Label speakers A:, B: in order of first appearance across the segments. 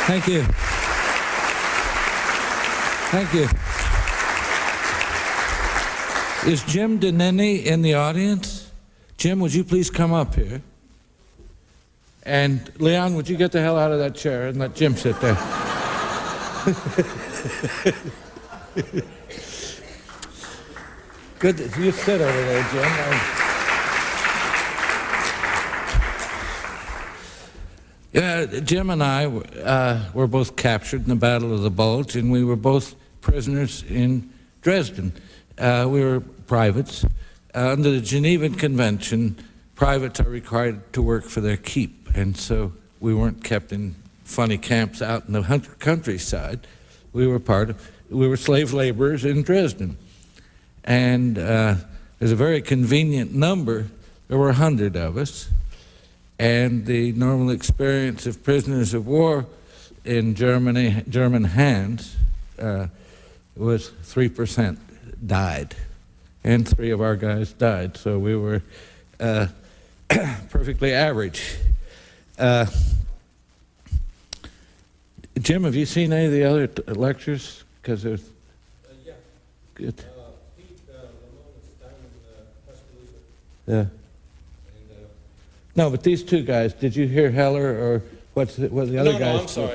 A: Thank you. Thank you. Is Jim Deneni in the audience? Jim, would you please come up here? And Leon, would you get the hell out of that chair and let Jim sit there? Good. You sit over there, Jim. Yeah, Jim and I were both captured in the Battle of the Bulge, and we were both prisoners in Dresden. We were privates. Under the Genevan Convention, privates are required to work for their keep, and so we weren't kept in funny camps out in the countryside. We were slave laborers in Dresden. And there's a very convenient number. There were 100 of us. And the normal experience of prisoners of war in German hands was 3% died. And 3 of our guys died. So we were perfectly average. Jim, have you seen any of the other lectures? Because there's...
B: yeah.
A: Good.
B: Yeah.
A: No, but these 2 guys, did you hear Heller or what the other guys?
B: No, I'm sorry.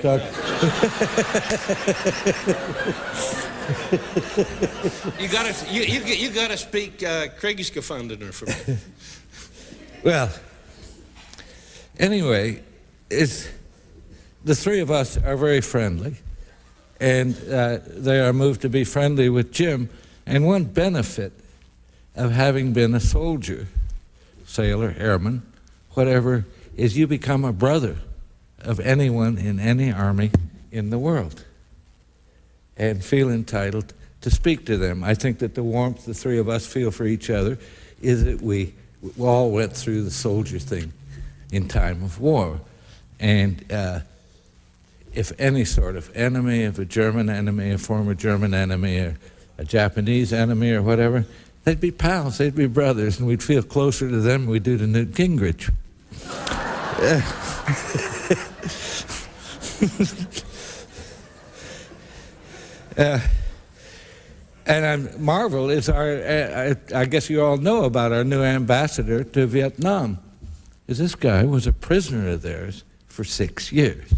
B: You gotta speak Kriegsgefangener for me.
A: Well, anyway, the 3 of us are very friendly, and they are moved to be friendly with Jim. And one benefit of having been a soldier, sailor, airman, whatever, is you become a brother of anyone in any army in the world and feel entitled to speak to them. I think that the warmth the 3 of us feel for each other is that we all went through the soldier thing in time of war. And if any sort of enemy, if a German enemy, a former German enemy, or a Japanese enemy or whatever, they'd be pals, they'd be brothers, and we'd feel closer to them than we do to Newt Gingrich. And Marvel is I guess you all know about our new ambassador to Vietnam. This guy was a prisoner of theirs for 6 years.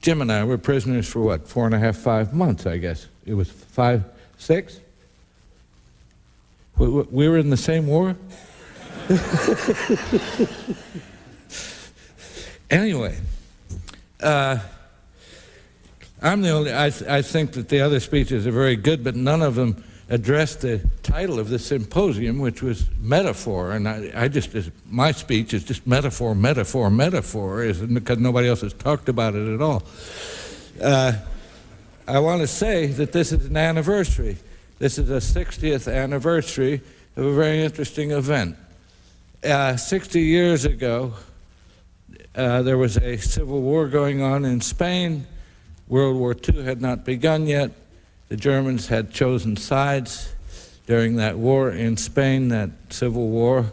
A: Jim and I were prisoners for what, 4.5, 5 months, I guess. It was 5, 6? We were in the same war? Anyway, I'm the only, I think that the other speeches are very good, but none of them address the title of the symposium, which was metaphor. And my speech is just metaphor, metaphor, metaphor, because nobody else has talked about it at all. I want to say that this is an anniversary. This is a 60th anniversary of a very interesting event. 60 years ago, there was a civil war going on in Spain. World War II had not begun yet. The Germans had chosen sides during that war in Spain, that civil war,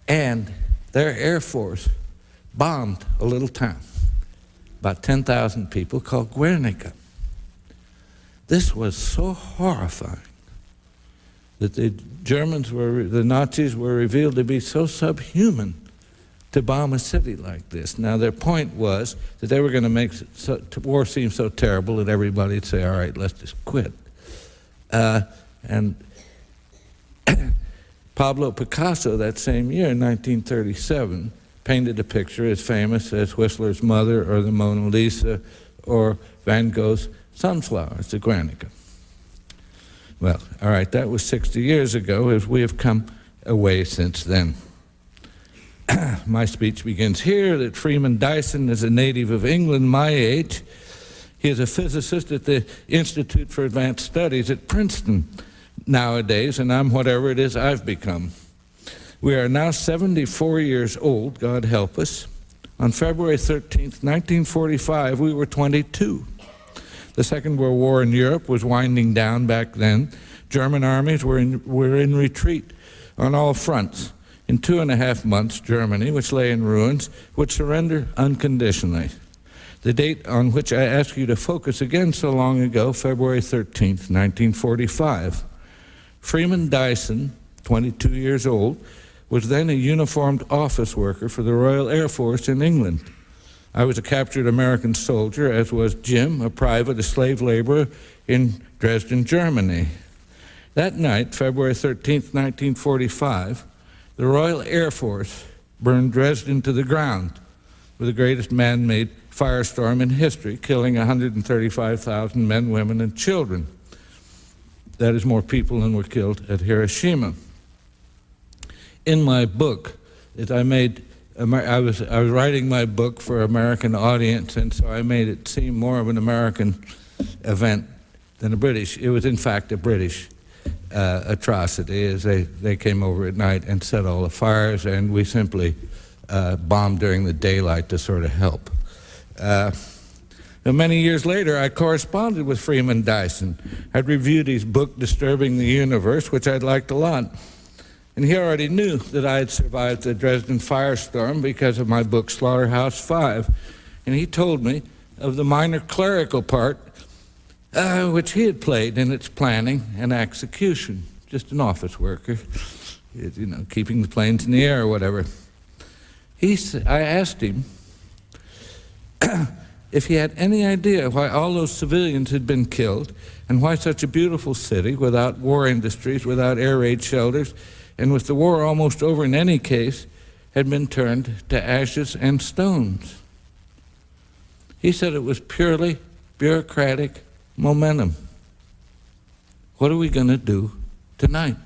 A: and their Air Force bombed a little town, about 10,000 people, called Guernica. This was so horrifying that the Nazis were revealed to be so subhuman to bomb a city like this. Now, their point was that they were going to make war seem so terrible that everybody would say, all right, let's just quit. And Pablo Picasso, that same year, in 1937, painted a picture as famous as Whistler's Mother or the Mona Lisa or Van Gogh's Sunflowers, the Guernica. Well, all right, that was 60 years ago, as we have come a way since then. My speech begins here, that Freeman Dyson is a native of England, my age. He is a physicist at the Institute for Advanced Studies at Princeton nowadays, and I'm whatever it is I've become. We are now 74 years old, God help us. On February 13th, 1945, we were 22. The Second World War in Europe was winding down back then. German armies were in retreat on all fronts. In 2.5 months, Germany, which lay in ruins, would surrender unconditionally. the date on which I ask you to focus again so long ago, February 13th, 1945. Freeman Dyson, 22 years old, was then a uniformed office worker for the Royal Air Force in England. I was a captured American soldier, as was Jim, a private, a slave laborer in Dresden, Germany. That night, February 13th, 1945, the Royal Air Force burned Dresden to the ground with the greatest man-made firestorm in history, killing 135,000 men, women, and children. That is more people than were killed at Hiroshima. In my book that I was writing my book for an American audience, and so I made it seem more of an American event than a British. It was in fact a British atrocity, as they came over at night and set all the fires, and we simply bombed during the daylight to sort of help. Many years later, I corresponded with Freeman Dyson. I'd reviewed his book, Disturbing the Universe, which I'd liked a lot. And he already knew that I had survived the Dresden firestorm because of my book, Slaughterhouse Five. And he told me of the minor clerical part which he had played in its planning and execution. Just an office worker, you know, keeping the planes in the air or whatever. I asked him if he had any idea why all those civilians had been killed and why such a beautiful city without war industries, without air raid shelters, and with the war almost over in any case, had been turned to ashes and stones. He said it was purely bureaucratic momentum. What are we going to do tonight?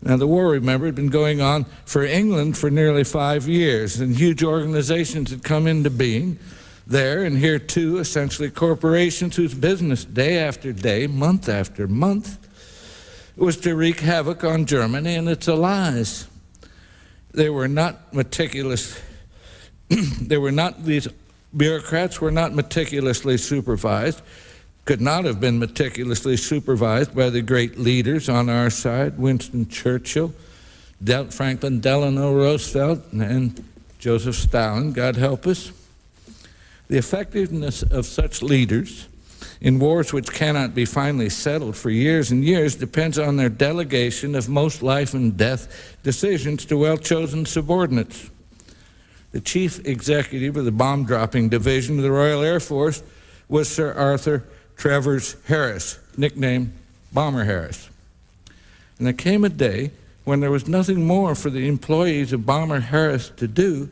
A: Now, the war, remember, had been going on for England for nearly 5 years, and huge organizations had come into being there, and here too, essentially corporations whose business day after day, month after month, was to wreak havoc on Germany and its allies. They were not meticulous. These bureaucrats were not meticulously supervised, could not have been meticulously supervised by the great leaders on our side, Winston Churchill, Franklin Delano Roosevelt, and Joseph Stalin, God help us. The effectiveness of such leaders in wars which cannot be finally settled for years and years depends on their delegation of most life and death decisions to well-chosen subordinates. The chief executive of the bomb-dropping division of the Royal Air Force was Sir Arthur Travers Harris, nicknamed Bomber Harris. And there came a day when there was nothing more for the employees of Bomber Harris to do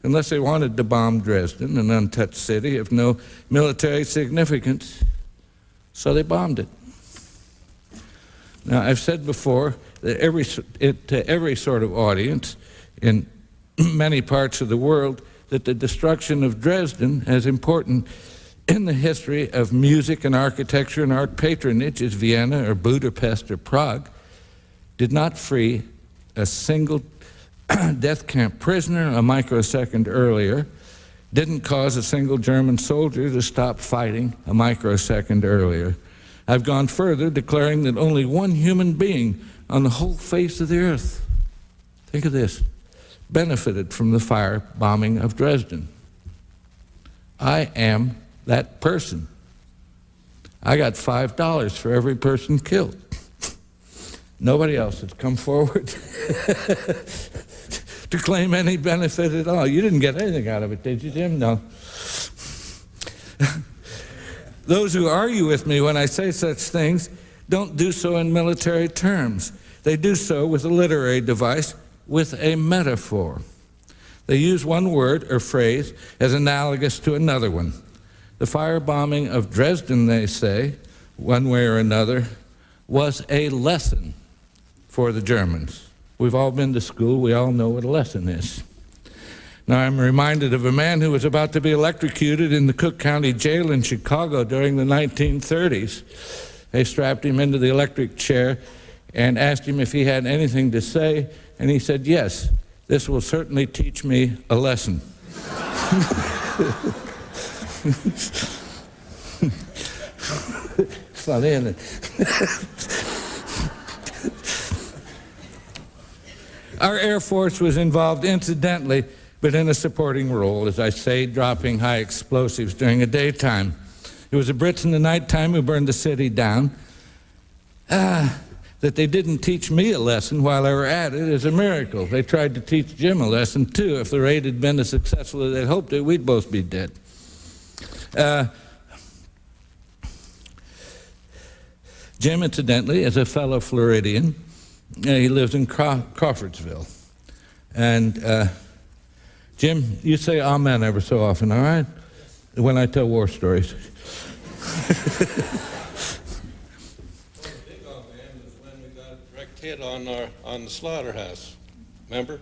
A: unless they wanted to bomb Dresden, an untouched city of no military significance. So they bombed it. Now, I've said before that to every sort of audience in many parts of the world that the destruction of Dresden, as important in the history of music and architecture and art patronage as Vienna or Budapest or Prague, did not free a single death camp prisoner a microsecond earlier, didn't cause a single German soldier to stop fighting a microsecond earlier. I've gone further, declaring that only one human being on the whole face of the earth, think of this, benefited from the fire bombing of Dresden. I am that person. I got $5 for every person killed. Nobody else has come forward to claim any benefit at all. You didn't get anything out of it, did you, Jim? No. Those who argue with me when I say such things don't do so in military terms. They do so with a literary device, with a metaphor. They use one word or phrase as analogous to another one. The firebombing of Dresden, they say, one way or another, was a lesson for the Germans. We've all been to school. We all know what a lesson is. Now, I'm reminded of a man who was about to be electrocuted in the Cook County Jail in Chicago during the 1930s. They strapped him into the electric chair and asked him if he had anything to say, and he said, "Yes, this will certainly teach me a lesson." Funny, isn't it? Our Air Force was involved incidentally, but in a supporting role, as I say, dropping high explosives during the daytime. It was the Brits in the nighttime who burned the city down. That they didn't teach me a lesson while they were at it is a miracle. They tried to teach Jim a lesson, too. If the raid had been as successful as they'd hoped it, we'd both be dead. Jim, incidentally, is a fellow Floridian. He lives in Crawfordsville. And Jim, you say amen ever so often, all right? When I tell war stories.
B: Hit on the slaughterhouse, remember?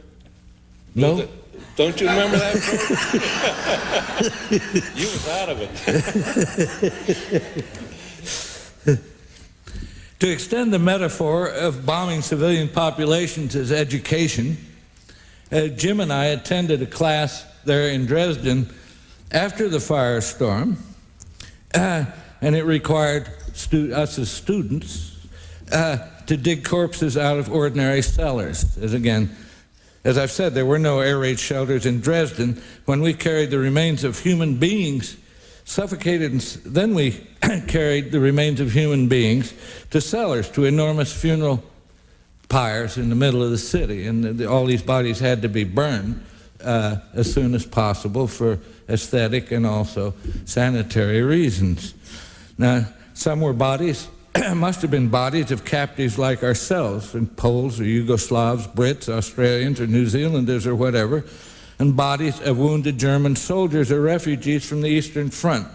A: No.
B: Don't you remember that? You was out of it.
A: To extend the metaphor of bombing civilian populations as education, Jim and I attended a class there in Dresden after the firestorm, and it required us as students to dig corpses out of ordinary cellars. As I've said, there were no air raid shelters in Dresden. When we carried the remains of human beings suffocated, and then we carried the remains of human beings to cellars, to enormous funeral pyres in the middle of the city, and all these bodies had to be burned as soon as possible for aesthetic and also sanitary reasons. Now, some were bodies must have been bodies of captives like ourselves, and Poles or Yugoslavs, Brits, Australians or New Zealanders or whatever, and bodies of wounded German soldiers or refugees from the Eastern Front.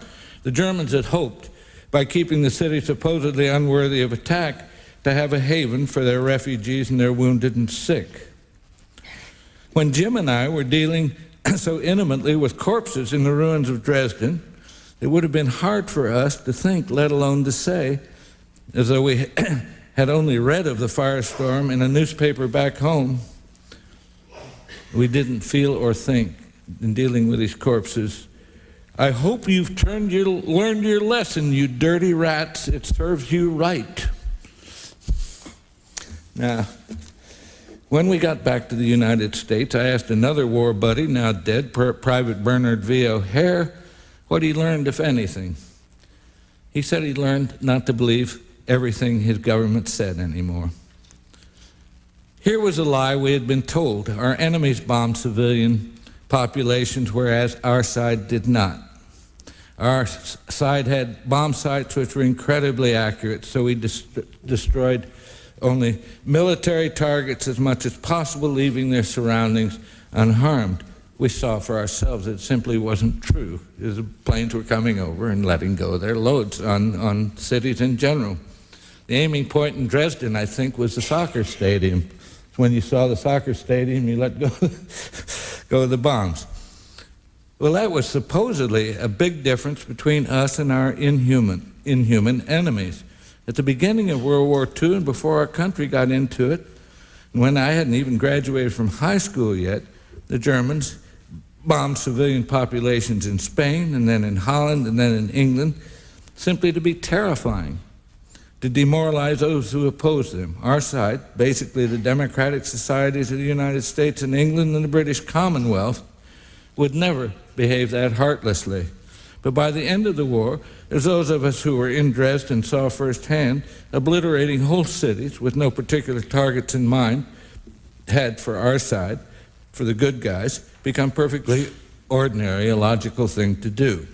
A: The Germans had hoped, by keeping the city supposedly unworthy of attack, to have a haven for their refugees and their wounded and sick. When Jim and I were dealing so intimately with corpses in the ruins of Dresden, it would have been hard for us to think, let alone to say, as though we had only read of the firestorm in a newspaper back home. We didn't feel or think in dealing with these corpses. I hope you've learned your lesson, you dirty rats. It serves you right. Now, when we got back to the United States, I asked another war buddy, now dead, Private Bernard V. O'Hare, what he learned, if anything. He said he learned not to believe everything his government said anymore. Here was a lie we had been told. Our enemies bombed civilian populations, whereas our side did not. Our side had bomb sites which were incredibly accurate, so we destroyed only military targets as much as possible, leaving their surroundings unharmed. We saw for ourselves it simply wasn't true. The planes were coming over and letting go of their loads on cities in general. The aiming point in Dresden, I think, was the soccer stadium. When you saw the soccer stadium, you let go of the bombs. Well, that was supposedly a big difference between us and our inhuman enemies. At the beginning of World War II and before our country got into it, and when I hadn't even graduated from high school yet, the Germans bombed civilian populations in Spain and then in Holland and then in England, simply to be terrifying, to demoralize those who opposed them. Our side, basically the democratic societies of the United States and England and the British Commonwealth, would never behave that heartlessly. But by the end of the war, as those of us who were in Dresden saw firsthand, obliterating whole cities with no particular targets in mind had, for our side, for the good guys, become perfectly ordinary, a logical thing to do.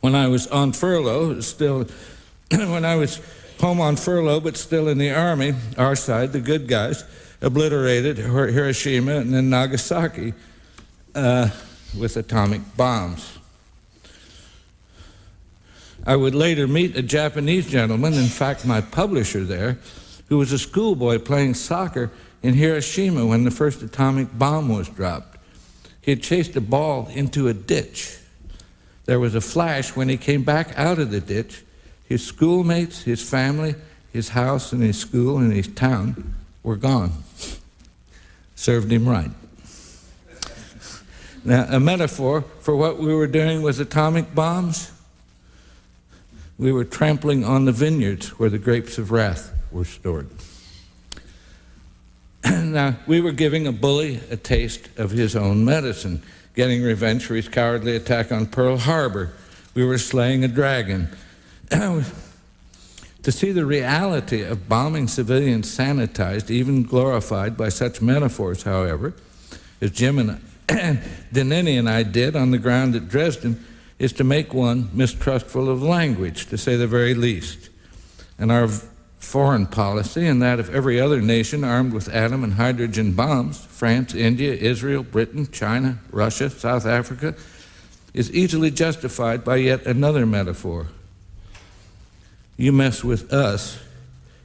A: When I was on furlough, when I was home on furlough but still in the Army, our side, the good guys, obliterated Hiroshima and then Nagasaki with atomic bombs. I would later meet a Japanese gentleman, in fact my publisher there, who was a schoolboy playing soccer in Hiroshima when the first atomic bomb was dropped. He had chased a ball into a ditch. There was a flash when he came back out of the ditch. His schoolmates, his family, his house and his school and his town were gone. Served him right. Now, a metaphor for what we were doing with atomic bombs, we were trampling on the vineyards where the grapes of wrath were stored. And Now, we were giving a bully a taste of his own medicine, getting revenge for his cowardly attack on Pearl Harbor. We were slaying a dragon. To see the reality of bombing civilians sanitized, even glorified by such metaphors, however, as Jim and Danini and I did on the ground at Dresden, is to make one mistrustful of language, to say the very least. And our foreign policy, and that of every other nation armed with atom and hydrogen bombs, France, India, Israel, Britain, China, Russia, South Africa, is easily justified by yet another metaphor. You mess with us,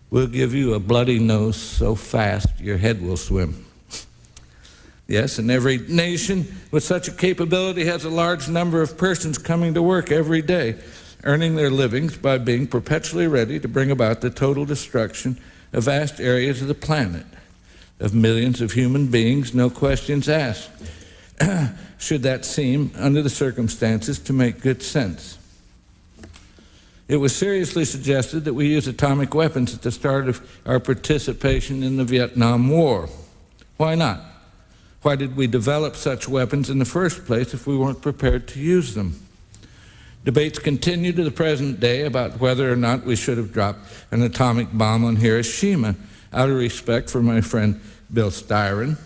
A: we'll give you a bloody nose so fast your head will swim. Yes, and every nation with such a capability has a large number of persons coming to work every day, earning their livings by being perpetually ready to bring about the total destruction of vast areas of the planet, of millions of human beings, no questions asked. Should that seem, under the circumstances, to make good sense? It was seriously suggested that we use atomic weapons at the start of our participation in the Vietnam War. Why not? Why did we develop such weapons in the first place if we weren't prepared to use them? Debates continue to the present day about whether or not we should have dropped an atomic bomb on Hiroshima, out of respect for my friend Bill Styron,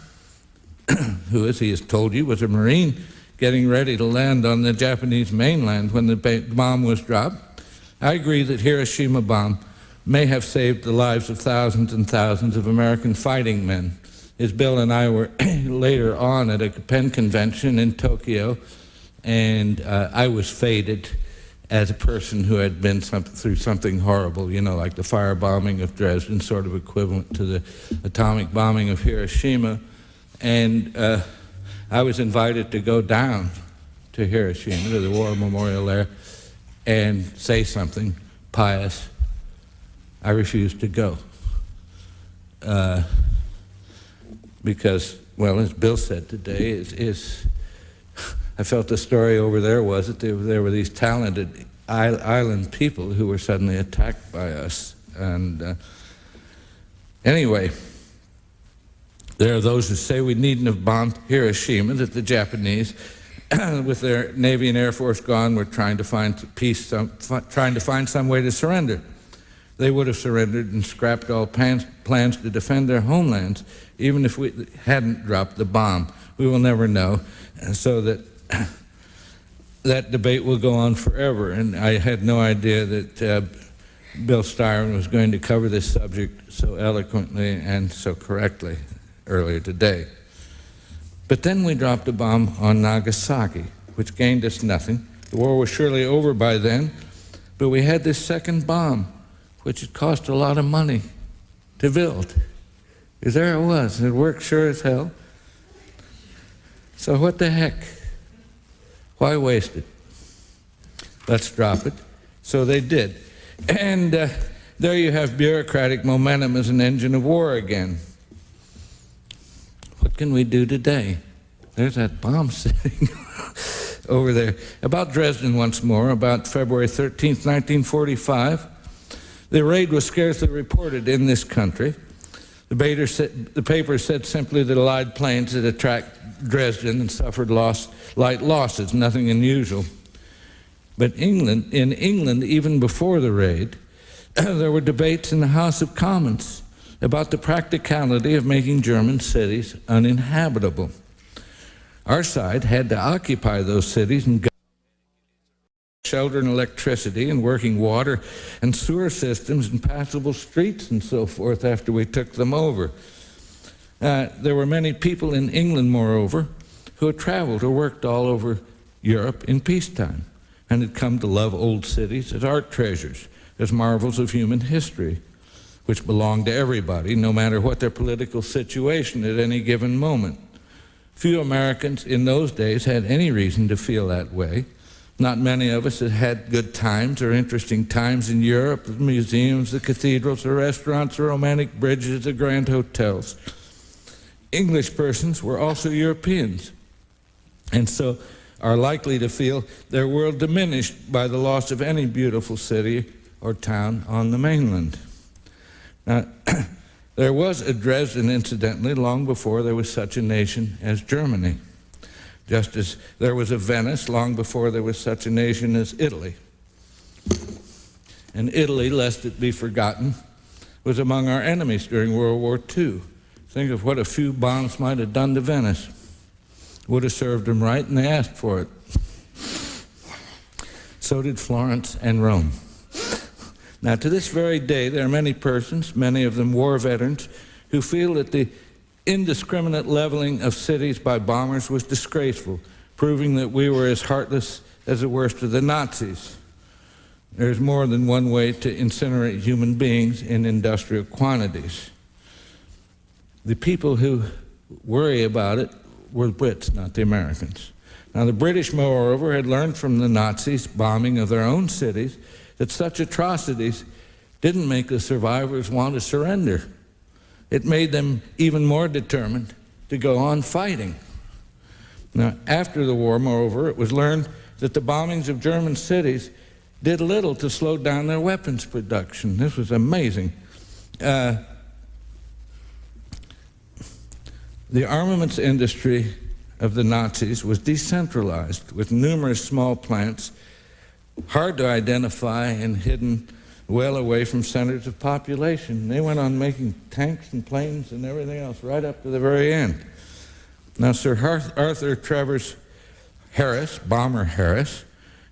A: who, as he has told you, was a Marine getting ready to land on the Japanese mainland when the bomb was dropped. I agree that Hiroshima bomb may have saved the lives of thousands and thousands of American fighting men. As Bill and I were later on at a Penn convention in Tokyo, and I was fated as a person who had been through something horrible, you know, like the firebombing of Dresden, sort of equivalent to the atomic bombing of Hiroshima. And I was invited to go down to Hiroshima, to the war memorial there, and say something pious. I refused to go. Because, well, as Bill said today, I felt the story over there was that there were these talented island people who were suddenly attacked by us. And anyway, there are those who say we needn't have bombed Hiroshima, that the Japanese, with their Navy and Air Force gone, were trying to find peace, trying to find some way to surrender. They would have surrendered and scrapped all plans to defend their homelands, even if we hadn't dropped the bomb. We will never know, and so that debate will go on forever. And I had no idea that Bill Styron was going to cover this subject so eloquently and so correctly earlier today. But then we dropped a bomb on Nagasaki, which gained us nothing. The war was surely over by then, but we had this second bomb, which had cost a lot of money to build. Because there it was. It worked sure as hell. So what the heck? Why waste it? Let's drop it. So they did. And there you have bureaucratic momentum as an engine of war again. What can we do today? There's that bomb sitting over there. About Dresden once more, about February 13th, 1945. The raid was scarcely reported in this country. The paper said simply that Allied planes had attacked Dresden and suffered light losses, nothing unusual. But in England, even before the raid, there were debates in the House of Commons about the practicality of making German cities uninhabitable. Our side had to occupy those cities and shelter and electricity and working water and sewer systems and passable streets and so forth after we took them over. There were many people in England, moreover, who had traveled or worked all over Europe in peacetime and had come to love old cities as art treasures, as marvels of human history, which belonged to everybody, no matter what their political situation at any given moment. Few Americans in those days had any reason to feel that way. Not many of us had had good times or interesting times in Europe, the museums, the cathedrals, the restaurants, the romantic bridges, the grand hotels. English persons were also Europeans, and so are likely to feel their world diminished by the loss of any beautiful city or town on the mainland. Now, There was a Dresden, incidentally, long before there was such a nation as Germany, just as there was a Venice long before there was such a nation as Italy. And Italy, lest it be forgotten, was among our enemies during World War II. Think of what a few bombs might have done to Venice. Would have served them right, and they asked for it. So did Florence and Rome. Now, to this very day, there are many persons, many of them war veterans, who feel that the indiscriminate leveling of cities by bombers was disgraceful, proving that we were as heartless as the worst of the Nazis. There's more than one way to incinerate human beings in industrial quantities. The people who worry about it were the Brits, not the Americans. Now, the British, moreover, had learned from the Nazis' bombing of their own cities that such atrocities didn't make the survivors want to surrender. It made them even more determined to go on fighting. Now, after the war, moreover, it was learned that the bombings of German cities did little to slow down their weapons production. This was amazing. The armaments industry of the Nazis was decentralized, with numerous small plants, hard to identify and hidden well away from centers of population. They went on making tanks and planes and everything else right up to the very end. Now, Sir Arthur Travers Harris, Bomber Harris,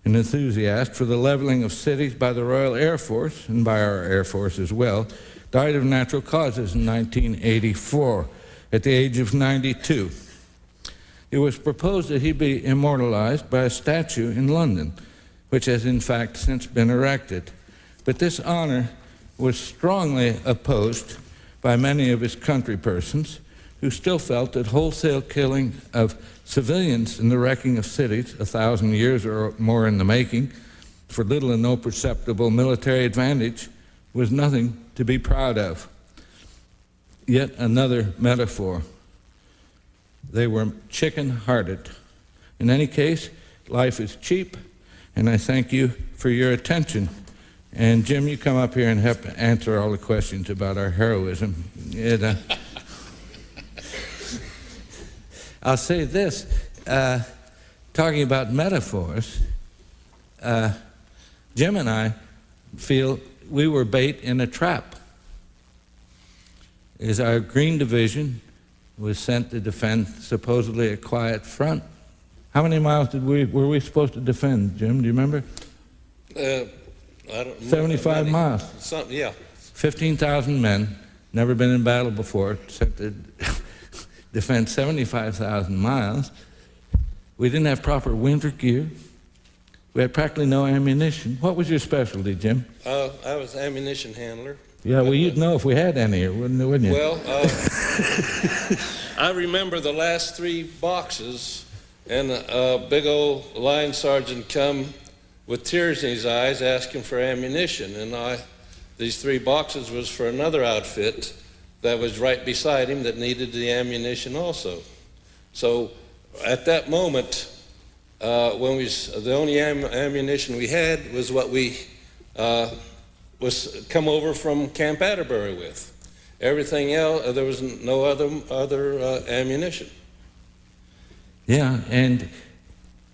A: an enthusiast for the leveling of cities by the Royal Air Force, and by our Air Force as well, died of natural causes in 1984 at the age of 92. It was proposed that he be immortalized by a statue in London, which has in fact since been erected. But this honor was strongly opposed by many of his countrypersons, who still felt that wholesale killing of civilians and the wrecking of cities, 1,000 years or more in the making, for little and no perceptible military advantage, was nothing to be proud of. Yet another metaphor. They were chicken-hearted. In any case, life is cheap, and I thank you for your attention. And Jim, you come up here and help answer all the questions about our heroism. I'll say this, talking about metaphors, Jim and I feel we were bait in a trap. As our Green Division was sent to defend supposedly a quiet front. How many miles were we supposed to defend, Jim? Do you remember?
B: I don't
A: 75 miles.
B: Something, yeah.
A: 15,000 men, never been in battle before, sent to defend 75,000 miles. We didn't have proper winter gear. We had practically no ammunition. What was your specialty, Jim?
B: I was ammunition handler.
A: Yeah, well, you'd know if we had any, wouldn't you?
B: Well, I remember the last 3 boxes, and a big old line sergeant come with tears in his eyes asking for ammunition, and these 3 boxes was for another outfit that was right beside him that needed the ammunition also. So at that moment, the only ammunition we had was what we was come over from Camp Atterbury with. Everything else, there was no other ammunition.
A: Yeah, and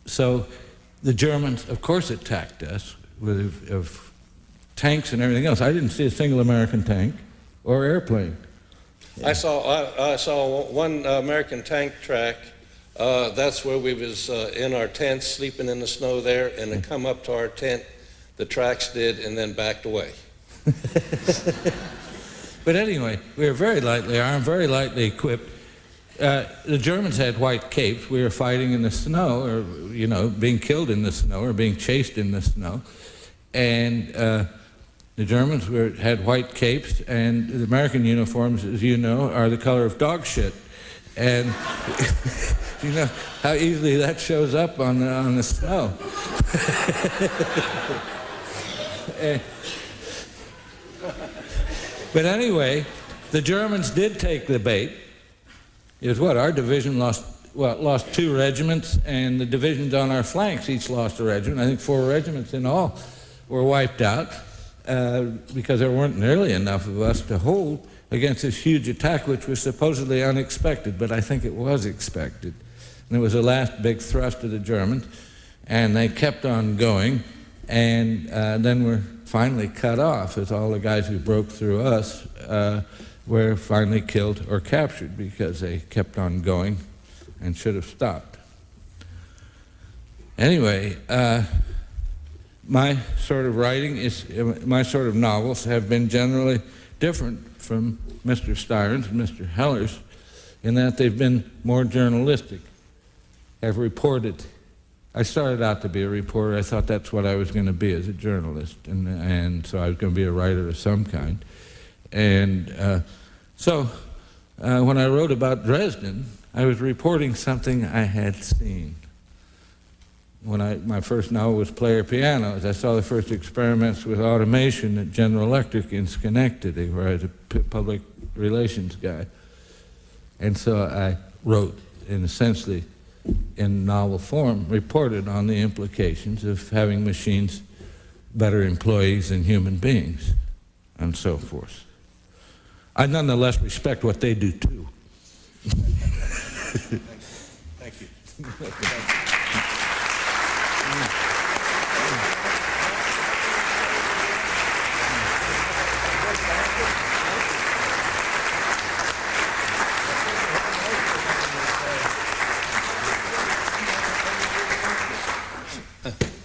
A: so the Germans, of course, attacked us with of tanks and everything else. I didn't see a single American tank or airplane.
B: I saw one American tank track. That's where we was in our tents, sleeping in the snow there, and it come up to our tent. The tracks did, and then backed away.
A: But anyway, we were very lightly armed, very lightly equipped. The Germans had white capes. We were fighting in the snow, or being killed in the snow, or being chased in the snow. And the Germans had white capes, and the American uniforms, as you know, are the color of dog shit. And you know how easily that shows up on the snow. But anyway, the Germans did take the bait. It was our division lost 2 regiments, and the divisions on our flanks each lost a regiment. I think 4 regiments in all were wiped out because there weren't nearly enough of us to hold. against this huge attack, which was supposedly unexpected, but I think it was expected. And it was the last big thrust of the Germans, and they kept on going, and then were finally cut off, as all the guys who broke through us were finally killed or captured because they kept on going and should have stopped. Anyway, my sort of writing my sort of novels have been generally different from Mr. Styron's and Mr. Heller's in that they've been more journalistic. I've reported. I started out to be a reporter. I thought that's what I was going to be as a journalist, and so I was going to be a writer of some kind. And so when I wrote about Dresden, I was reporting something I had seen. My first novel was Player Pianos. I saw the first experiments with automation at General Electric in Schenectady, where I was a public relations guy. And so I wrote, and essentially in novel form, reported on the implications of having machines better employees than human beings, and so forth. I nonetheless respect what they do too.
C: Thank you.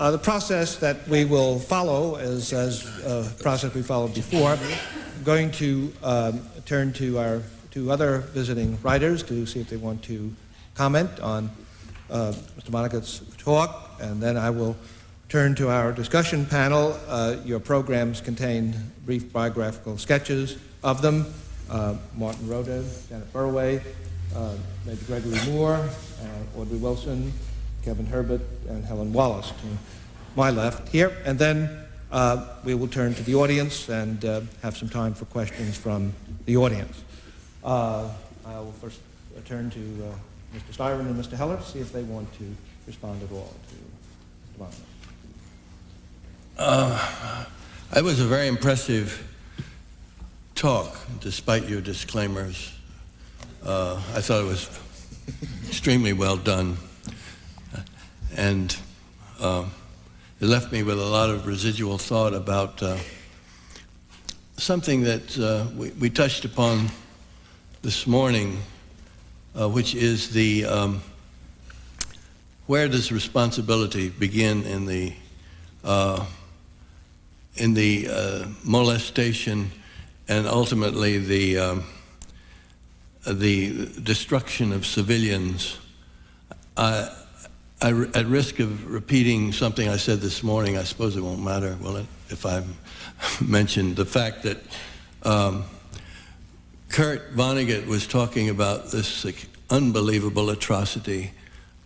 C: The process that we will follow is as a process we followed before. I'm going to turn to our two other visiting writers to see if they want to comment on Mr. Vonnegut's talk, and then I will turn to our discussion panel. Your programs contain brief biographical sketches of them. Martin Roda, Janet Burway, Major Gregory Moore, Audrey Wilson, Kevin Herbert, and Helen Wallace to my left here. And then we will turn to the audience and have some time for questions from the audience. I will first turn to Mr. Styron and Mr. Heller to see if they want to respond at all to Mr. Vonnegut.
D: It was a very impressive talk, despite your disclaimers. I thought it was extremely well done. And it left me with a lot of residual thought about something that we touched upon this morning, which is the where does responsibility begin in the molestation and ultimately the destruction of civilians. At risk of repeating something I said this morning, I suppose it won't matter, will it, if I mention the fact that Kurt Vonnegut was talking about this unbelievable atrocity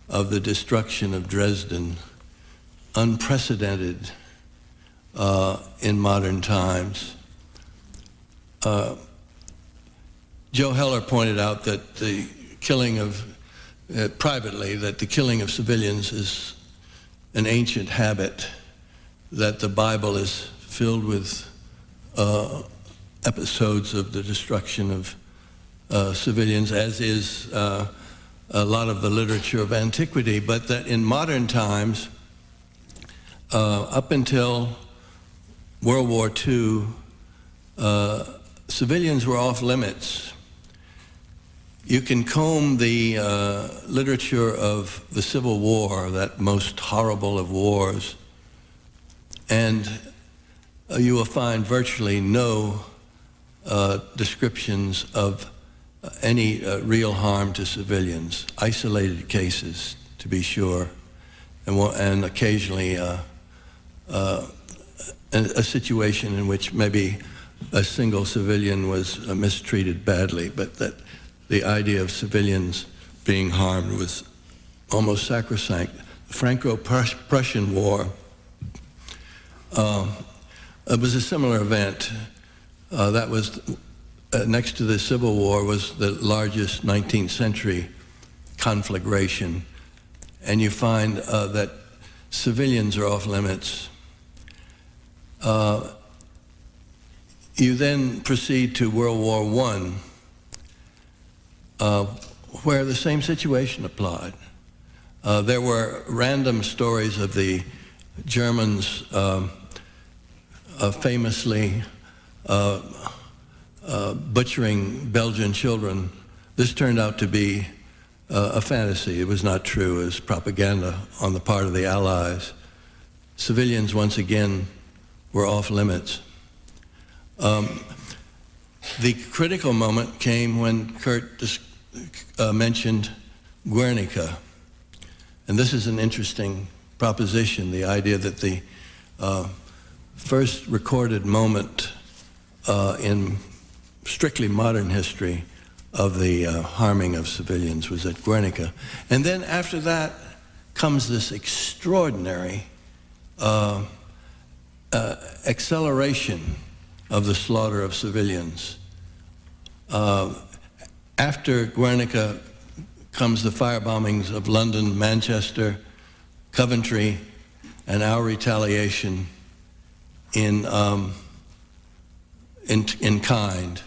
D: of the destruction of Dresden, unprecedented in modern times. Joe Heller pointed out that the killing of privately, that the killing of civilians is an ancient habit, that the Bible is filled with episodes of the destruction of civilians, as is a lot of the literature of antiquity, but that in modern times, up until World War II, civilians were off limits. You can comb the literature of the Civil War, that most horrible of wars, and you will find virtually no descriptions of any real harm to civilians. Isolated cases, to be sure, and occasionally a situation in which maybe a single civilian was mistreated badly, but that the idea of civilians being harmed was almost sacrosanct. The Franco-Prussian War, it was a similar event. That was, next to the Civil War, was the largest 19th century conflagration. And you find that civilians are off limits. You then proceed to World War I, where the same situation applied. There were random stories of the Germans famously butchering Belgian children. This turned out to be a fantasy. It was not true. It was propaganda on the part of the Allies. Civilians, once again, were off limits. The critical moment came when Kurt mentioned Guernica. And this is an interesting proposition, the idea that the first recorded moment in strictly modern history of the harming of civilians was at Guernica. And then after that comes this extraordinary acceleration of the slaughter of civilians. After Guernica comes the firebombings of London, Manchester, Coventry, and our retaliation in kind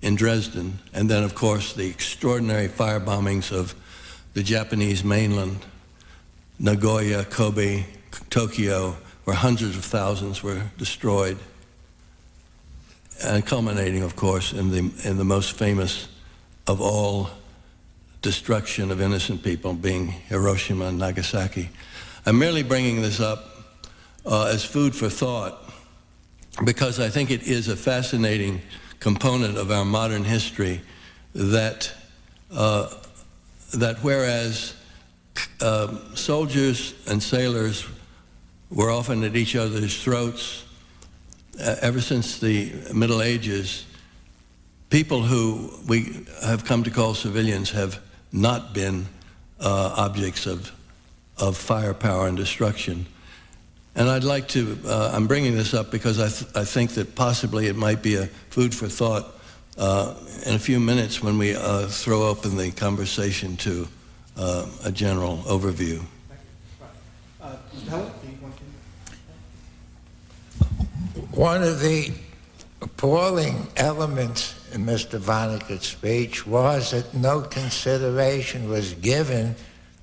D: in Dresden, and then of course the extraordinary firebombings of the Japanese mainland, Nagoya, Kobe, Tokyo, where hundreds of thousands were destroyed, and culminating, of course, in the most famous of all destruction of innocent people, being Hiroshima and Nagasaki. I'm merely bringing this up as food for thought, because I think it is a fascinating component of our modern history that whereas soldiers and sailors were often at each other's throats, ever since the Middle Ages, people who we have come to call civilians have not been objects of firepower and destruction. And I'd like to, I'm bringing this up because I think that possibly it might be a food for thought in a few minutes when we throw open the conversation to a general overview.
C: Mr. Heller, do you want to?
E: One of the appalling elements in Mr. Vonnegut's speech was that no consideration was given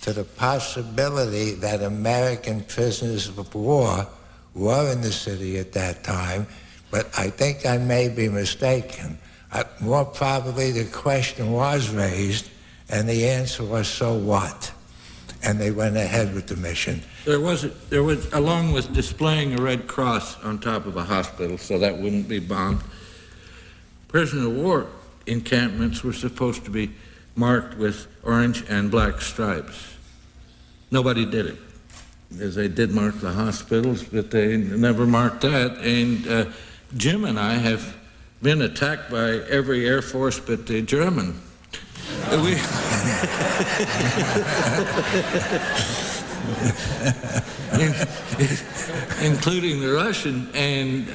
E: to the possibility that American prisoners of war were in the city at that time, but I think I may be mistaken. More probably the question was raised, and the answer was, so what? And they went ahead with the mission.
A: There was, along with displaying a Red Cross on top of a hospital so that wouldn't be bombed, prisoner of war encampments were supposed to be marked with orange and black stripes. Nobody did it, because they did mark the hospitals, but they never marked that. And Jim and I have been attacked by every Air Force but the German. Including the Russian. And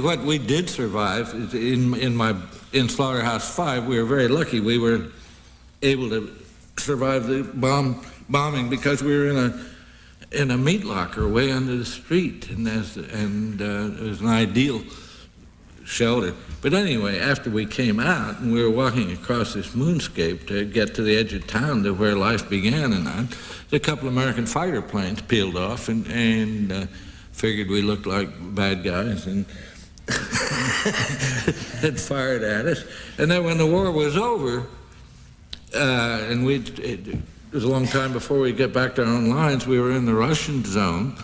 A: what we did survive is in Slaughterhouse Five, we were very lucky. We were able to survive the bombing because we were in a meat locker way under the street, and it was an ideal shelter. But anyway, after we came out and we were walking across this moonscape to get to the edge of town to where life began, and a couple of American fighter planes peeled off and figured we looked like bad guys and had fired at us. And then when the war was over, and it was a long time before we get back to our own lines, we were in the Russian zone.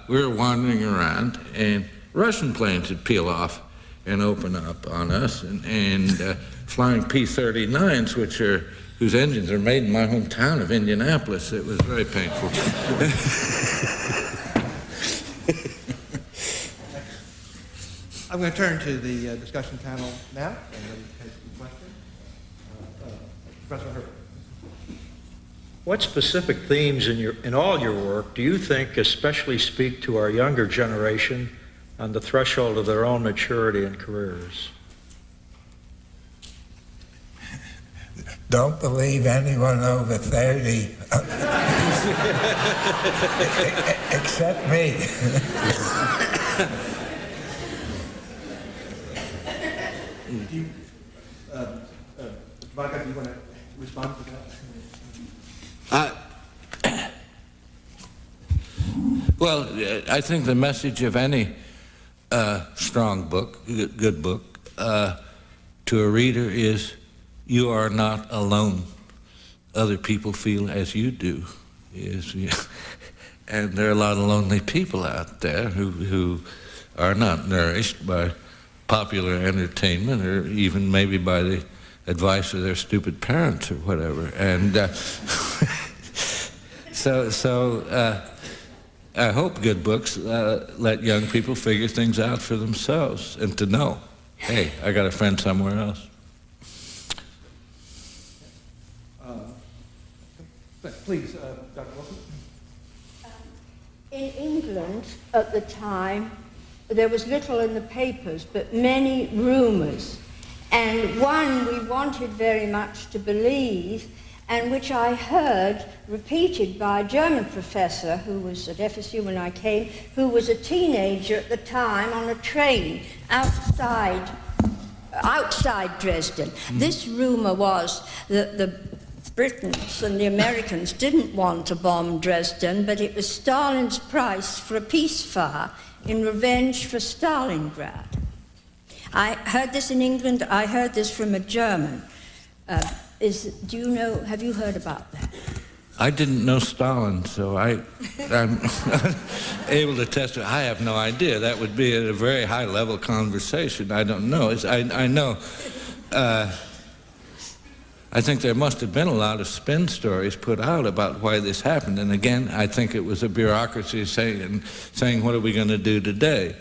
A: We were wandering around, and Russian planes would peel off and open up on us, and flying P-39s, whose engines are made in my hometown of Indianapolis. It was very painful.
C: I'm going to turn to the discussion panel now, and then take some questions. Professor Herbert.
F: What specific themes in all your work do you think especially speak to our younger generation on the threshold of their own maturity and careers?
E: Don't believe anyone over 30, except me.
C: Do you, Vonnegut, do you want to respond to that?
A: Well, I think the message of any strong book, good book, to a reader is you are not alone. Other people feel as you do. And there are a lot of lonely people out there who are not nourished by popular entertainment or even maybe by the advice of their stupid parents or whatever. And so I hope good books let young people figure things out for themselves and to know, hey, I got a friend somewhere else.
C: Please, Dr. Wilson.
G: In England at the time, there was little in the papers, but many rumours. And one we wanted very much to believe, and which I heard repeated by a German professor who was at FSU when I came, who was a teenager at the time on a train outside Dresden. This rumour was that the Britons and the Americans didn't want to bomb Dresden, but it was Stalin's price for a peace fire in revenge for Stalingrad. I heard this in England. I heard this from a German. Do you know? Have you heard about that?
A: I didn't know Stalin, so I'm able to testify. I have no idea. That would be a very high-level conversation. I don't know. I know. I think there must have been a lot of spin stories put out about why this happened. And again, I think it was a bureaucracy saying, what are we going to do today?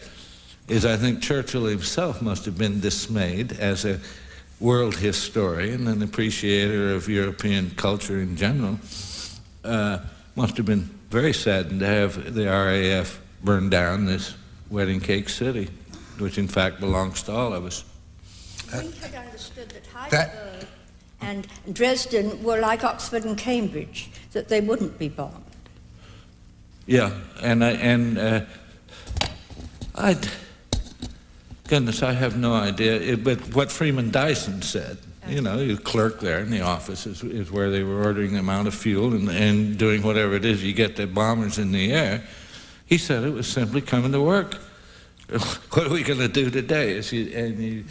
A: I think Churchill himself must have been dismayed as a world historian and appreciator of European culture in general. Must have been very saddened to have the RAF burn down this wedding cake city, which in fact belongs to all of us.
G: We had understood that Heidelberg and Dresden were like Oxford and Cambridge, that they wouldn't be bombed.
A: Yeah, goodness, I have no idea. But what Freeman Dyson said, you know, you clerk there in the office is where they were ordering the amount of fuel and doing whatever it is you get the bombers in the air. He said it was simply coming to work. What are we going to do today?
D: You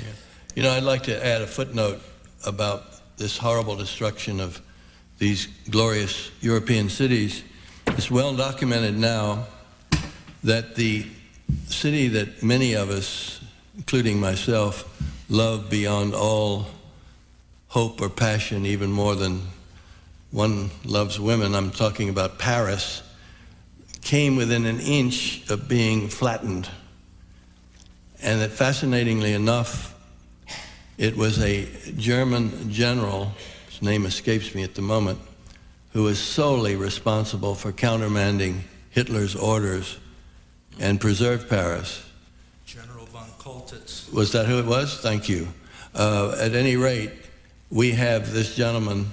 D: know, I'd like to add a footnote about this horrible destruction of these glorious European cities. It's well documented now that the city that many of us, including myself, love beyond all hope or passion, even more than one loves women, I'm talking about Paris, came within an inch of being flattened. And that, fascinatingly enough, it was a German general, his name escapes me at the moment, who was solely responsible for countermanding Hitler's orders and preserved Paris.
H: General von Koltitz.
D: Was that who it was? Thank you. At any rate, we have this gentleman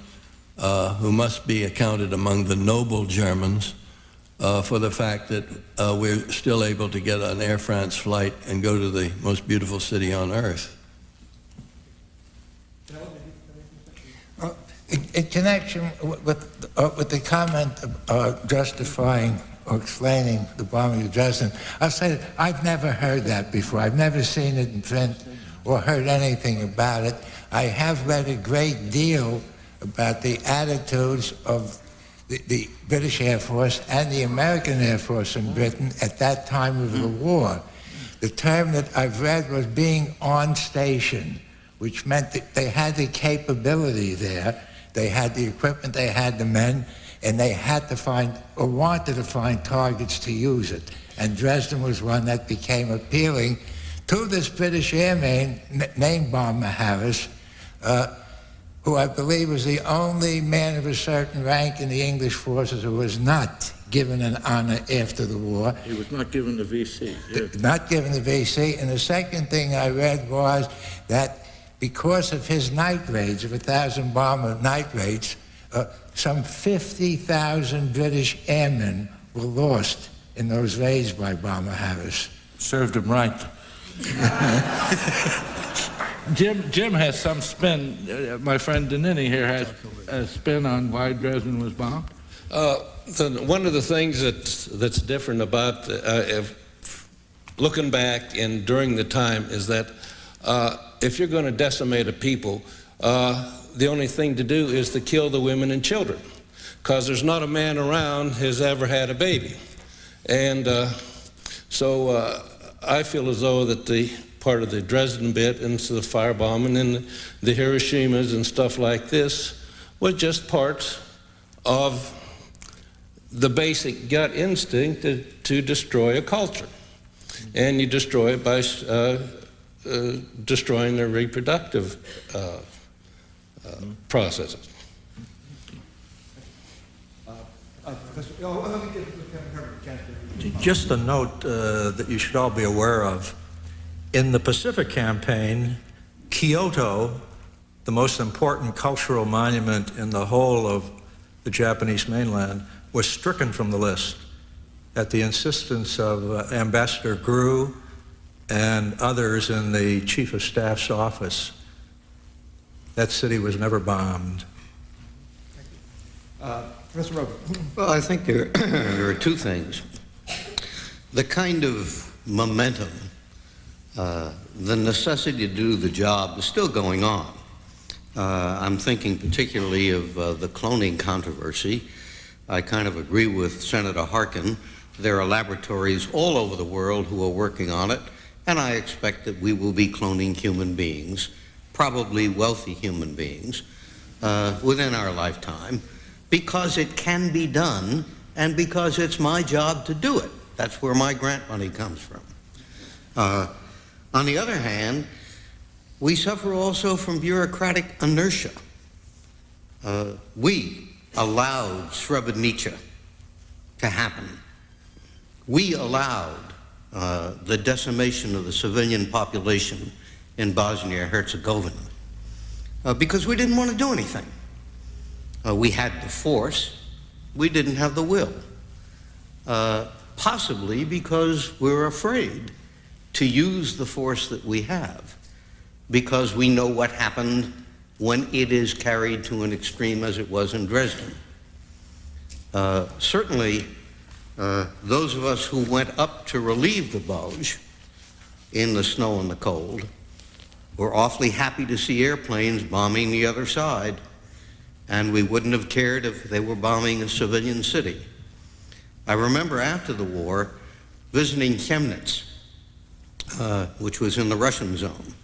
D: who must be accounted among the noble Germans for the fact that we're still able to get an Air France flight and go to the most beautiful city on earth.
E: In connection with the comment justifying or explaining the bombing of Dresden, I'll say that I've never heard that before. I've never seen it in print or heard anything about it. I have read a great deal about the attitudes of the British Air Force and the American Air Force in Britain at that time of the war. The term that I've read was being on station, which meant that they had the capability there. They had the equipment, they had the men, and they had to find, or wanted to find, targets to use it. And Dresden was one that became appealing to this British airman named Bomber Harris, who I believe was the only man of a certain rank in the English forces who was not given an honor after the war.
A: He was not given the VC. Yeah.
E: Not given the VC. And the second thing I read was that because of his night raids, of 1,000 bomber night raids, some 50,000 British airmen were lost in those raids by Bomber Harris.
A: Served him right. Jim has some spin. My friend Danini here has a spin on why Dresden was bombed.
B: One of the things that's different about looking back and during the time is that if you're going to decimate a people, the only thing to do is to kill the women and children, because there's not a man around who's ever had a baby. And so I feel as though that the part of the Dresden bit and the firebombing and the Hiroshimas and stuff like this was just part of the basic gut instinct to destroy a culture. And you destroy it by destroying their reproductive processes.
F: Just a note that you should all be aware of. In the Pacific Campaign, Kyoto, the most important cultural monument in the whole of the Japanese mainland, was stricken from the list at the insistence of Ambassador Grew and others in the Chief of Staff's office. That city was never bombed.
C: Professor Rogan.
I: Well, I think there are two things. The kind of momentum, the necessity to do the job is still going on. I'm thinking particularly of the cloning controversy. I kind of agree with Senator Harkin. There are laboratories all over the world who are working on it, and I expect that we will be cloning human beings, probably wealthy human beings, within our lifetime, because it can be done and because it's my job to do it. That's where my grant money comes from. On the other hand, we suffer also from bureaucratic inertia. We allowed Srebrenica to happen. We allowed the decimation of the civilian population in Bosnia-Herzegovina because we didn't want to do anything. We had the force, we didn't have the will. Possibly because we're afraid to use the force that we have, because we know what happened when it is carried to an extreme as it was in Dresden. Certainly, those of us who went up to relieve the Bulge in the snow and the cold were awfully happy to see airplanes bombing the other side, and we wouldn't have cared if they were bombing a civilian city. I remember after the war visiting Chemnitz, which was in the Russian zone.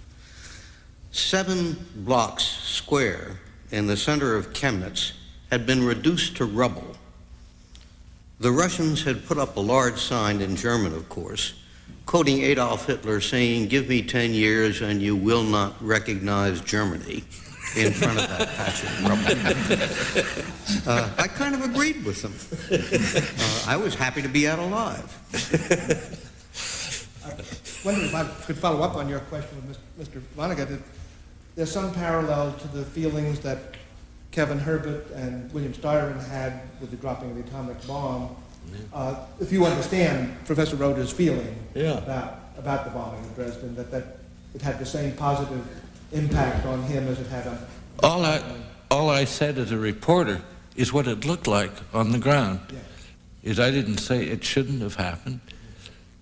I: 7 blocks square in the center of Chemnitz had been reduced to rubble. The Russians had put up a large sign in German, of course, quoting Adolf Hitler, saying, "Give me 10 years and you will not recognize Germany," in front of that patch of rubble. I kind of agreed with them. I was happy to be out alive.
C: I wonder if I could follow up on your question with Mr. Vonnegut. There's some parallel to the feelings that Kevin Herbert and William Styron had with the dropping of the atomic bomb. If you understand Professor Roeder's feeling about the bombing of Dresden, that it had the same positive impact on him as it had on...
A: All I said as a reporter is what it looked like on the ground.
C: Yes.
A: Is I didn't say it shouldn't have happened,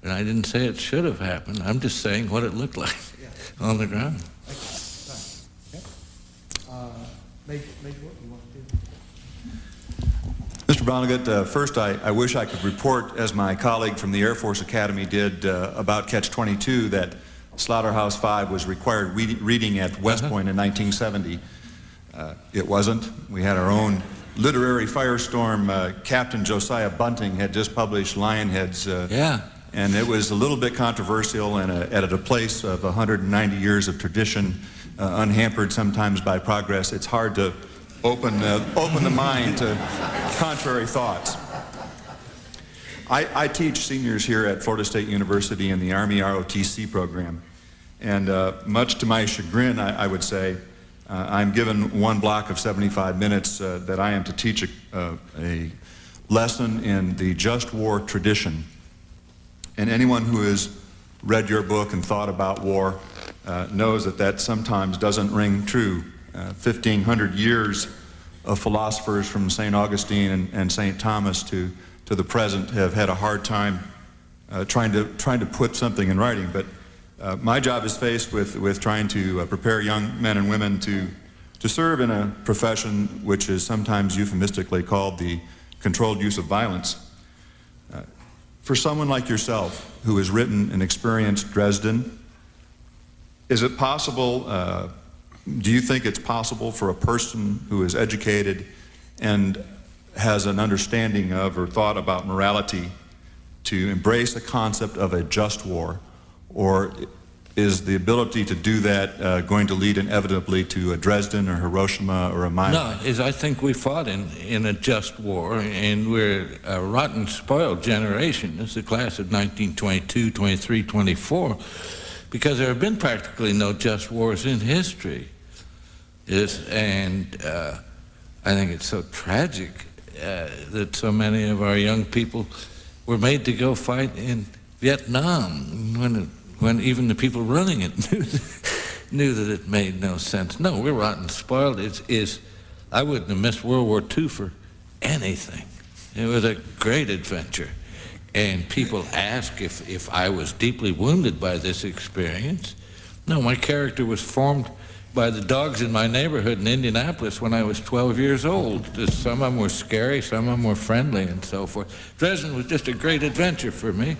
A: and I didn't say it should have happened. I'm just saying what it looked like on the ground.
C: Major, you want to do?
J: Mr. Vonnegut, first I wish I could report, as my colleague from the Air Force Academy did, about Catch-22, that Slaughterhouse Five was required reading at West Point in 1970. It wasn't. We had our own literary firestorm. Captain Josiah Bunting had just published Lionheads. And it was a little bit controversial and at a place of 190 years of tradition, unhampered sometimes by progress. It's hard to open the mind to contrary thoughts. I teach seniors here at Florida State University in the Army ROTC program, and much to my chagrin, I would say, I'm given one block of 75 minutes that I am to teach a lesson in the just war tradition. And anyone who has read your book and thought about war knows that that sometimes doesn't ring true. 1,500 years of philosophers from St. Augustine and St. Thomas to the present have had a hard time trying to put something in writing. But my job is faced with trying to prepare young men and women to serve in a profession which is sometimes euphemistically called the controlled use of violence. For someone like yourself, who has written and experienced Dresden, is it possible, do you think it's possible for a person who is educated and has an understanding of or thought about morality to embrace the concept of a just war? Or is the ability to do that going to lead inevitably to a Dresden or Hiroshima or a Mine?
A: No, I think we fought in a just war, and we're a rotten, spoiled generation. It's the class of 1922, 23, 24, because there have been practically no just wars in history. And I think it's so tragic that so many of our young people were made to go fight in Vietnam when even the people running it knew that it made no sense. No, we're rotten spoiled. I wouldn't have missed World War II for anything. It was a great adventure. And people ask if I was deeply wounded by this experience. No, my character was formed by the dogs in my neighborhood in Indianapolis when I was 12 years old. Some of them were scary, some of them were friendly, and so forth. Dresden was just a great adventure for me.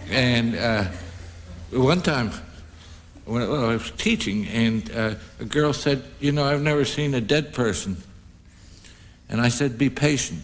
A: And one time, when I was teaching, and a girl said, "You know, I've never seen a dead person." And I said, "Be patient."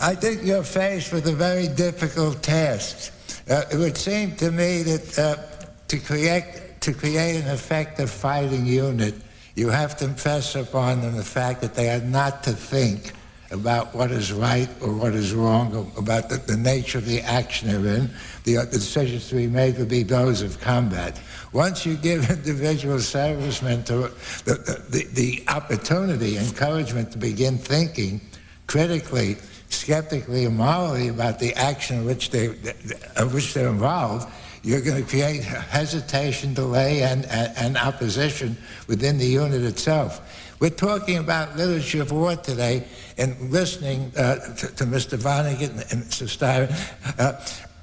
E: I think you're faced with a very difficult task. It would seem to me that to create an effective fighting unit, you have to impress upon them the fact that they are not to think about what is right or what is wrong, or about the nature of the action they're in. The decisions to be made will be those of combat. Once you give individual servicemen the opportunity, encouragement to begin thinking critically, skeptically, and morally about the action in which they're involved, you're going to create hesitation, delay, and opposition within the unit itself. We're talking about literature of war today, and listening to Mr. Vonnegut and Mr. Stiver,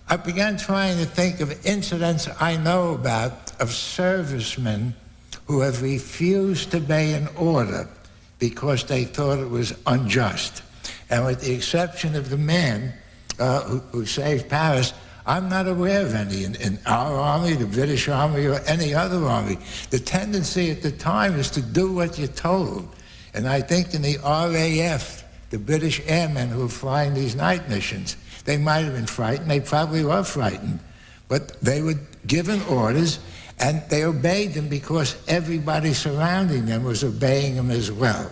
E: I began trying to think of incidents I know about of servicemen who have refused to obey an order because they thought it was unjust. And with the exception of the man who saved Paris, I'm not aware of any in our army, the British Army, or any other army. The tendency at the time is to do what you're told. And I think in the RAF, the British airmen who were flying these night missions, they might have been frightened. They probably were frightened. But they were given orders, and they obeyed them because everybody surrounding them was obeying them as well.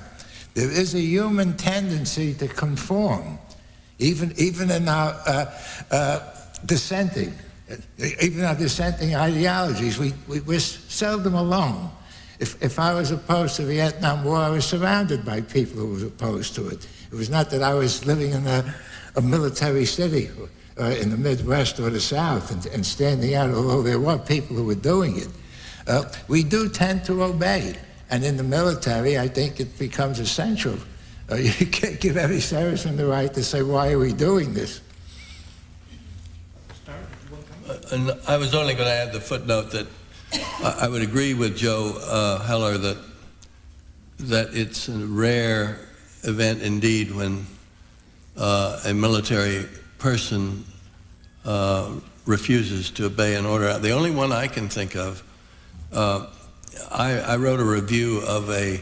E: There is a human tendency to conform, even in our dissenting ideologies. We're seldom alone. If I was opposed to the Vietnam War, I was surrounded by people who were opposed to it. It was not that I was living in a military city in the Midwest or the South and standing out, although there were people who were doing it. We do tend to obey. And in the military, I think it becomes essential. You can't give every serviceman the right to say, why are we doing this?
D: And I was only going to add the footnote that I would agree with Joe Heller that it's a rare event indeed when a military person refuses to obey an order. The only one I can think of, I wrote a review of a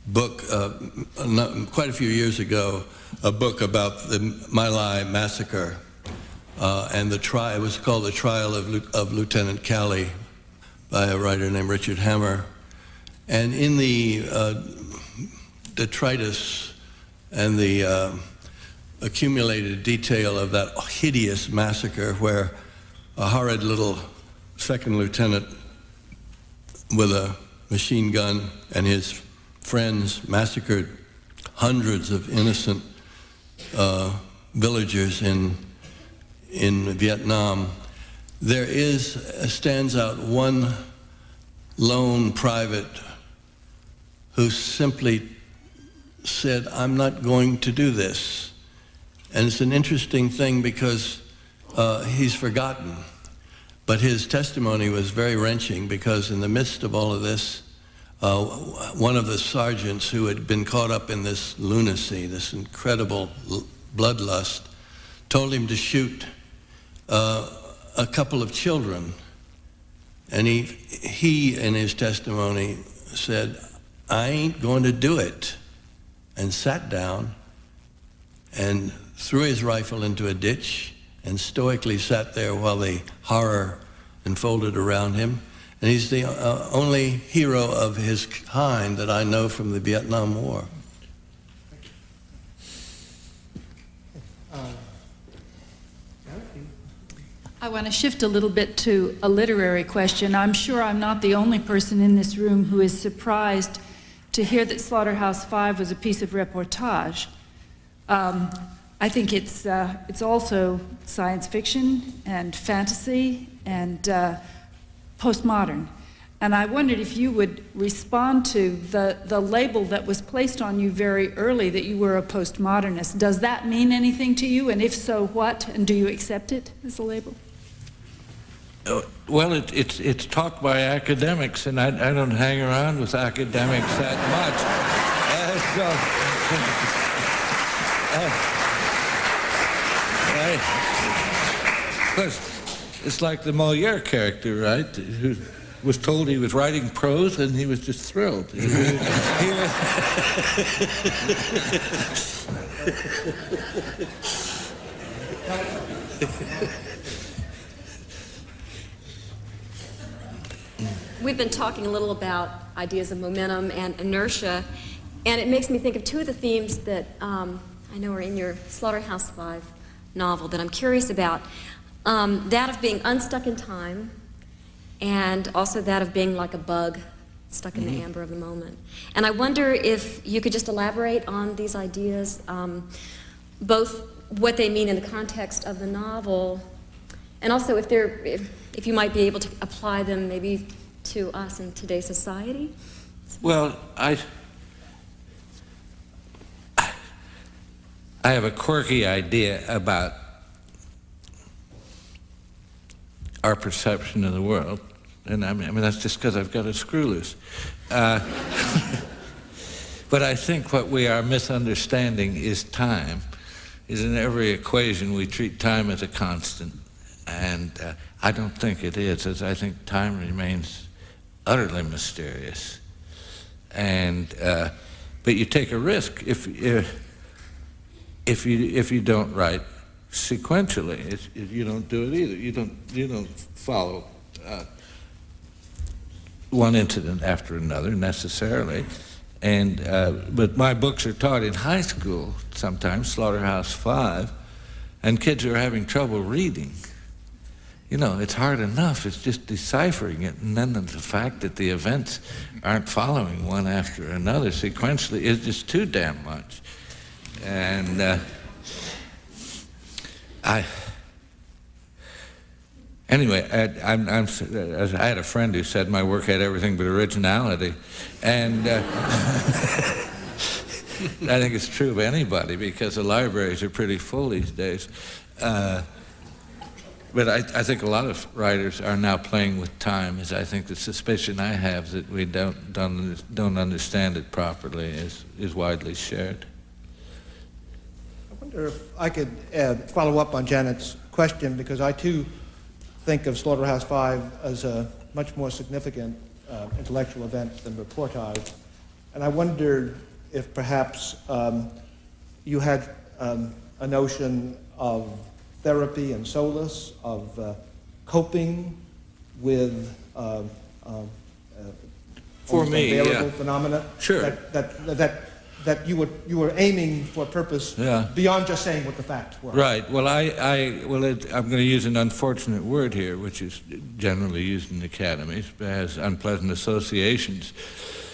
D: book quite a few years ago, a book about the My Lai massacre, and the trial. It was called The Trial of Lieutenant Calley by a writer named Richard Hammer. And in the detritus and the accumulated detail of that hideous massacre, where a horrid little second lieutenant with a machine gun, and his friends massacred hundreds of innocent villagers in Vietnam. There stands out one lone private who simply said, "I'm not going to do this." And it's an interesting thing because he's forgotten. But his testimony was very wrenching because in the midst of all of this, one of the sergeants who had been caught up in this lunacy, this incredible bloodlust, told him to shoot a couple of children. And he in his testimony said, "I ain't going to do it," and sat down and threw his rifle into a ditch and stoically sat there while the horror unfolded around him. And he's the only hero of his kind that I know from the Vietnam War.
K: I want to shift a little bit to a literary question. I'm sure I'm not the only person in this room who is surprised to hear that Slaughterhouse Five was a piece of reportage. I think it's also science fiction and fantasy and postmodern. And I wondered if you would respond to the label that was placed on you very early, that you were a postmodernist. Does that mean anything to you? And if so, what? And do you accept it as a label?
A: Well, it's taught by academics, and I don't hang around with academics that much. It's like the Molière character, right? Who was told he was writing prose, and he was just thrilled.
L: We've been talking a little about ideas of momentum and inertia, and it makes me think of two of the themes that I know are in your Slaughterhouse Five novel that I'm curious about. That of being unstuck in time, and also that of being like a bug stuck in the amber of the moment. And I wonder if you could just elaborate on these ideas, both what they mean in the context of the novel, and also if you might be able to apply them maybe to us in today's society.
A: Well, I have a quirky idea about our perception of the world, and I mean that's just because I've got a screw loose. But I think what we are misunderstanding is time. Is in every equation we treat time as a constant, and I don't think it is. As I think time remains utterly mysterious, and but you take a risk if you don't write sequentially. You don't do it either. You don't follow one incident after another necessarily. And but my books are taught in high school sometimes, Slaughterhouse Five, and kids are having trouble reading. You know, it's hard enough. It's just deciphering it, and then the fact that the events aren't following one after another sequentially is just too damn much. And anyway, I had a friend who said my work had everything but originality, and I think it's true of anybody because the libraries are pretty full these days. But I think a lot of writers are now playing with time. As I think the suspicion I have that we don't understand it properly is widely shared.
C: I wonder if I could follow up on Janet's question, because I too think of Slaughterhouse Five as a much more significant intellectual event than reportage. And I wondered if perhaps you had a notion of therapy and solace, of coping with
A: for me,
C: unbearable
A: yeah.
C: phenomena.
A: Sure.
C: That that you were aiming for a purpose beyond just saying what the facts were.
A: Right. Well, I'm going to use an unfortunate word here, which is generally used in academies, but has unpleasant associations.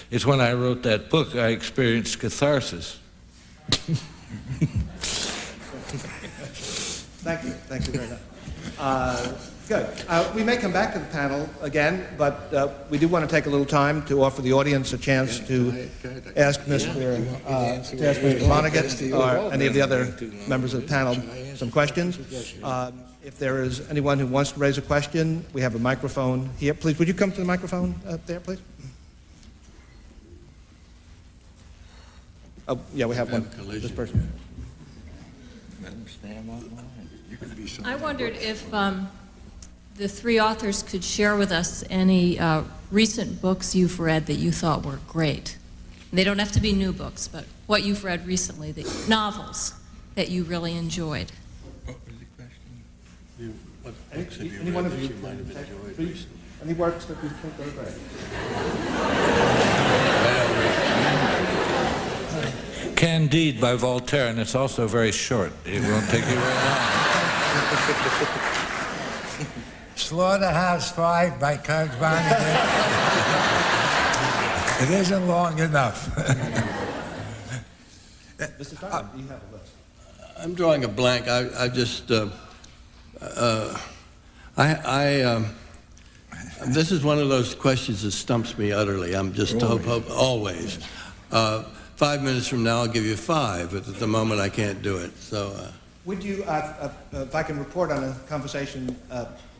A: It's when I wrote that book, I experienced catharsis.
C: Thank you very much. Good. We may come back to the panel again, but we do want to take a little time to offer the audience a chance to ask Mr. Vonnegut or any of the other members of the panel some questions. If there is anyone who wants to raise a question, we have a microphone here. Please, would you come to the microphone up there, please? Oh, yeah, we have one. This person.
M: I wondered if the three authors could share with us any recent books you've read that you thought were great. They don't have to be new books, but what you've read recently, novels that you really enjoyed.
D: What was the question? What books have you
C: Any one
D: read
C: of
D: that
C: you
D: you might have enjoyed recently?
C: Any works that you think are great?
A: Candide by Voltaire, and it's also very short. It won't take you very long.
E: Slaughterhouse Five by Mr Vonnegut. It isn't long enough.
C: Mr. Tyler, do you have a list?
D: I'm drawing a blank. I just, this is one of those questions that stumps me utterly. I'm just always. 5 minutes from now, I'll give you 5, but at the moment, I can't do it. So.
C: Would you, if I can report on a conversation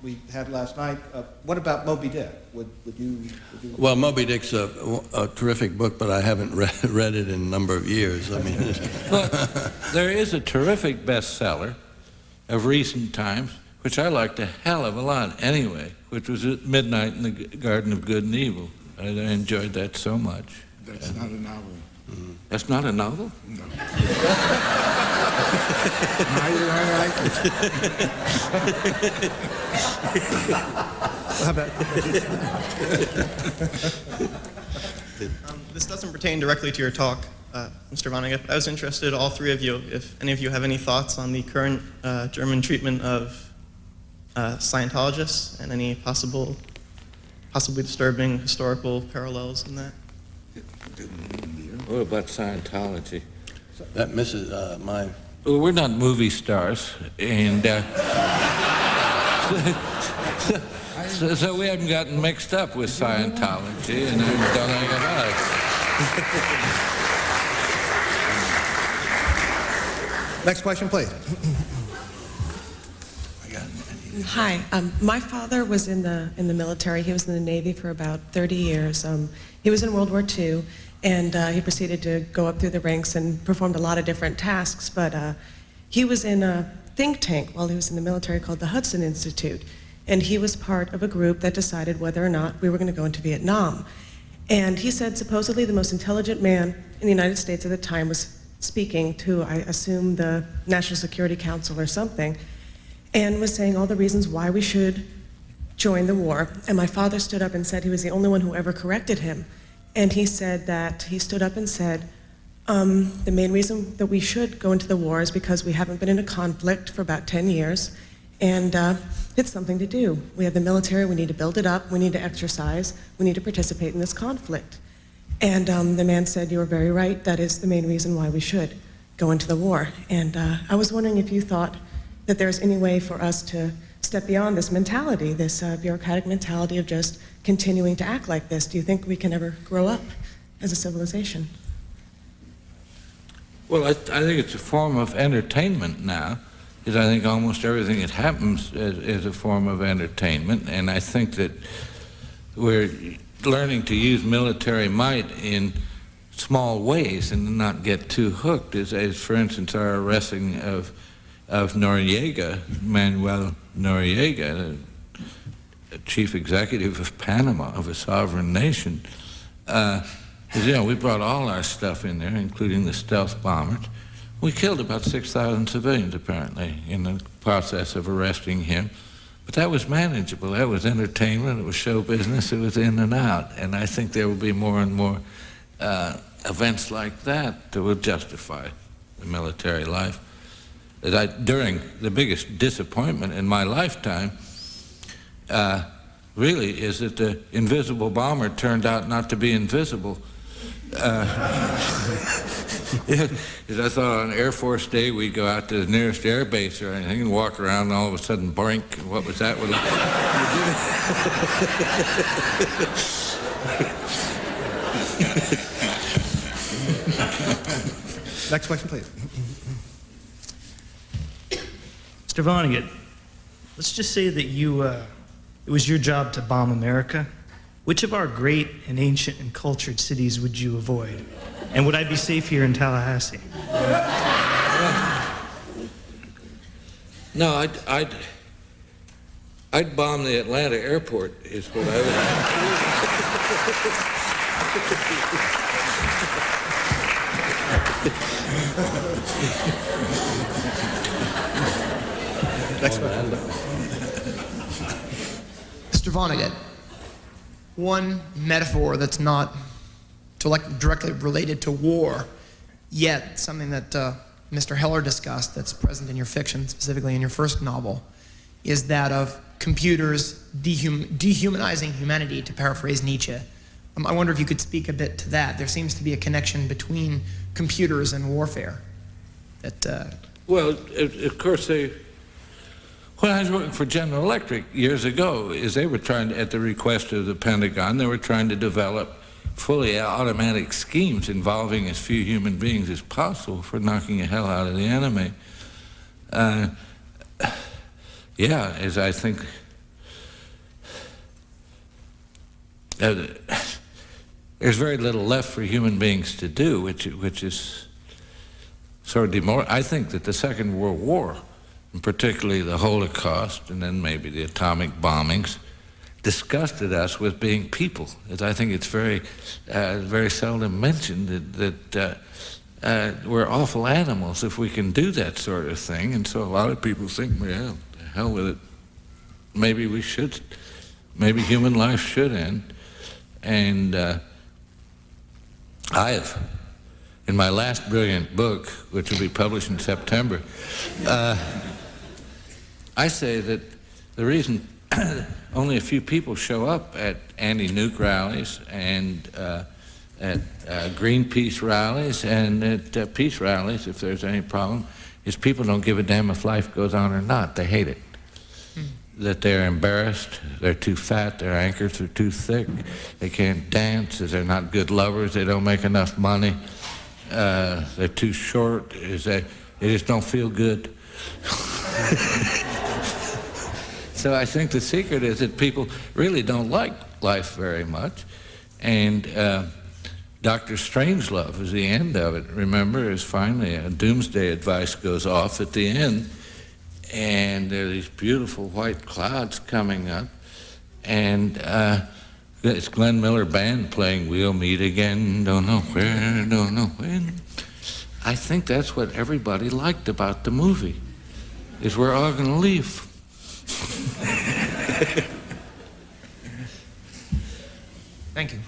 C: we had last night, what about Moby Dick? Would you?
D: Well, Moby Dick's a terrific book, but I haven't read it in a number of years. I mean,
A: Look, there is a terrific bestseller of recent times, which I liked a hell of a lot anyway, which was At Midnight in the Garden of Good and Evil. I enjoyed that so much.
N: That's not a novel.
A: That's not a novel?
N: No. You're all right.
O: This doesn't pertain directly to your talk, Mr. Vonnegut, but I was interested, all three of you, if any of you have any thoughts on the current German treatment of Scientologists and any possibly disturbing historical parallels in that.
A: What about Scientology?
D: that misses my...
A: Well, we're not movie stars, and so we haven't gotten mixed up with Scientology, and we've done anything about it.
C: Next question, please.
P: Hi, my father was in the military. He was in the Navy for about 30 years. He was in World War II, and he proceeded to go up through the ranks and performed a lot of different tasks, but he was in a think tank while he was in the military called the Hudson Institute, and he was part of a group that decided whether or not we were going to go into Vietnam. And he said supposedly the most intelligent man in the United States at the time was speaking to, I assume, the National Security Council or something, and was saying all the reasons why we should join the war. And my father stood up and said he was the only one who ever corrected him. And he said that, he stood up and said, the main reason that we should go into the war is because we haven't been in a conflict for about 10 years, and it's something to do. We have the military, we need to build it up, we need to exercise, we need to participate in this conflict. And the man said, "You are very right, that is the main reason why we should go into the war." And I was wondering if you thought that there's any way for us to step beyond this mentality, this bureaucratic mentality of just continuing to act like this. Do you think we can ever grow up as a civilization?
A: Well, I think it's a form of entertainment now, because I think almost everything that happens is a form of entertainment, and I think that we're learning to use military might in small ways and not get too hooked, as for instance, our arresting of Noriega, Manuel Noriega, the chief executive of Panama, of a sovereign nation. We brought all our stuff in there, including the stealth bombers. We killed about 6,000 civilians, apparently, in the process of arresting him. But that was manageable. That was entertainment. It was show business. It was in and out. And I think there will be more and more events like that that will justify the military life. During the biggest disappointment in my lifetime, really, is that the invisible bomber turned out not to be invisible. I thought on Air Force Day we'd go out to the nearest air base or anything and walk around, and all of a sudden, boink, and what was that?
C: Next question, please.
Q: Mr. Vonnegut, let's just say that it was your job to bomb America. Which of our great and ancient and cultured cities would you avoid? And would I be safe here in Tallahassee?
A: No, I'd bomb the Atlanta airport, is what I would.
C: Next question.
R: Mr. Vonnegut, one metaphor that's not directly related to war, yet something that Mr. Heller discussed that's present in your fiction, specifically in your first novel, is that of computers dehumanizing humanity, to paraphrase Nietzsche. I wonder if you could speak a bit to that. There seems to be a connection between computers and warfare.
A: Well, of course, when I was working for General Electric years ago, they were trying to, at the request of the Pentagon, they were trying to develop fully automatic schemes involving as few human beings as possible for knocking the hell out of the enemy. Yeah, as I think, there's very little left for human beings to do, which is sort of I think that the Second World War, and particularly the Holocaust, and then maybe the atomic bombings, disgusted us with being people. As I think it's very seldom mentioned that we're awful animals if we can do that sort of thing. And so a lot of people think, well, the hell with it. Maybe we should. Maybe human life should end. And I have, in my last brilliant book, which will be published in September, I say that the reason only a few people show up at anti-nuke rallies and at Greenpeace rallies and at peace rallies, if there's any problem, is people don't give a damn if life goes on or not. They hate it. That they're embarrassed, they're too fat, their anchors are too thick, they can't dance, they're not good lovers, they don't make enough money, they're too short, they just don't feel good. So I think the secret is that people really don't like life very much. And Dr. Strangelove is the end of it. Remember, is finally a doomsday advice goes off at the end. And there are these beautiful white clouds coming up. And it's Glenn Miller Band playing We'll Meet Again, don't know where, don't know when. I think that's what everybody liked about the movie, is we're all going to leave.
C: Thank you.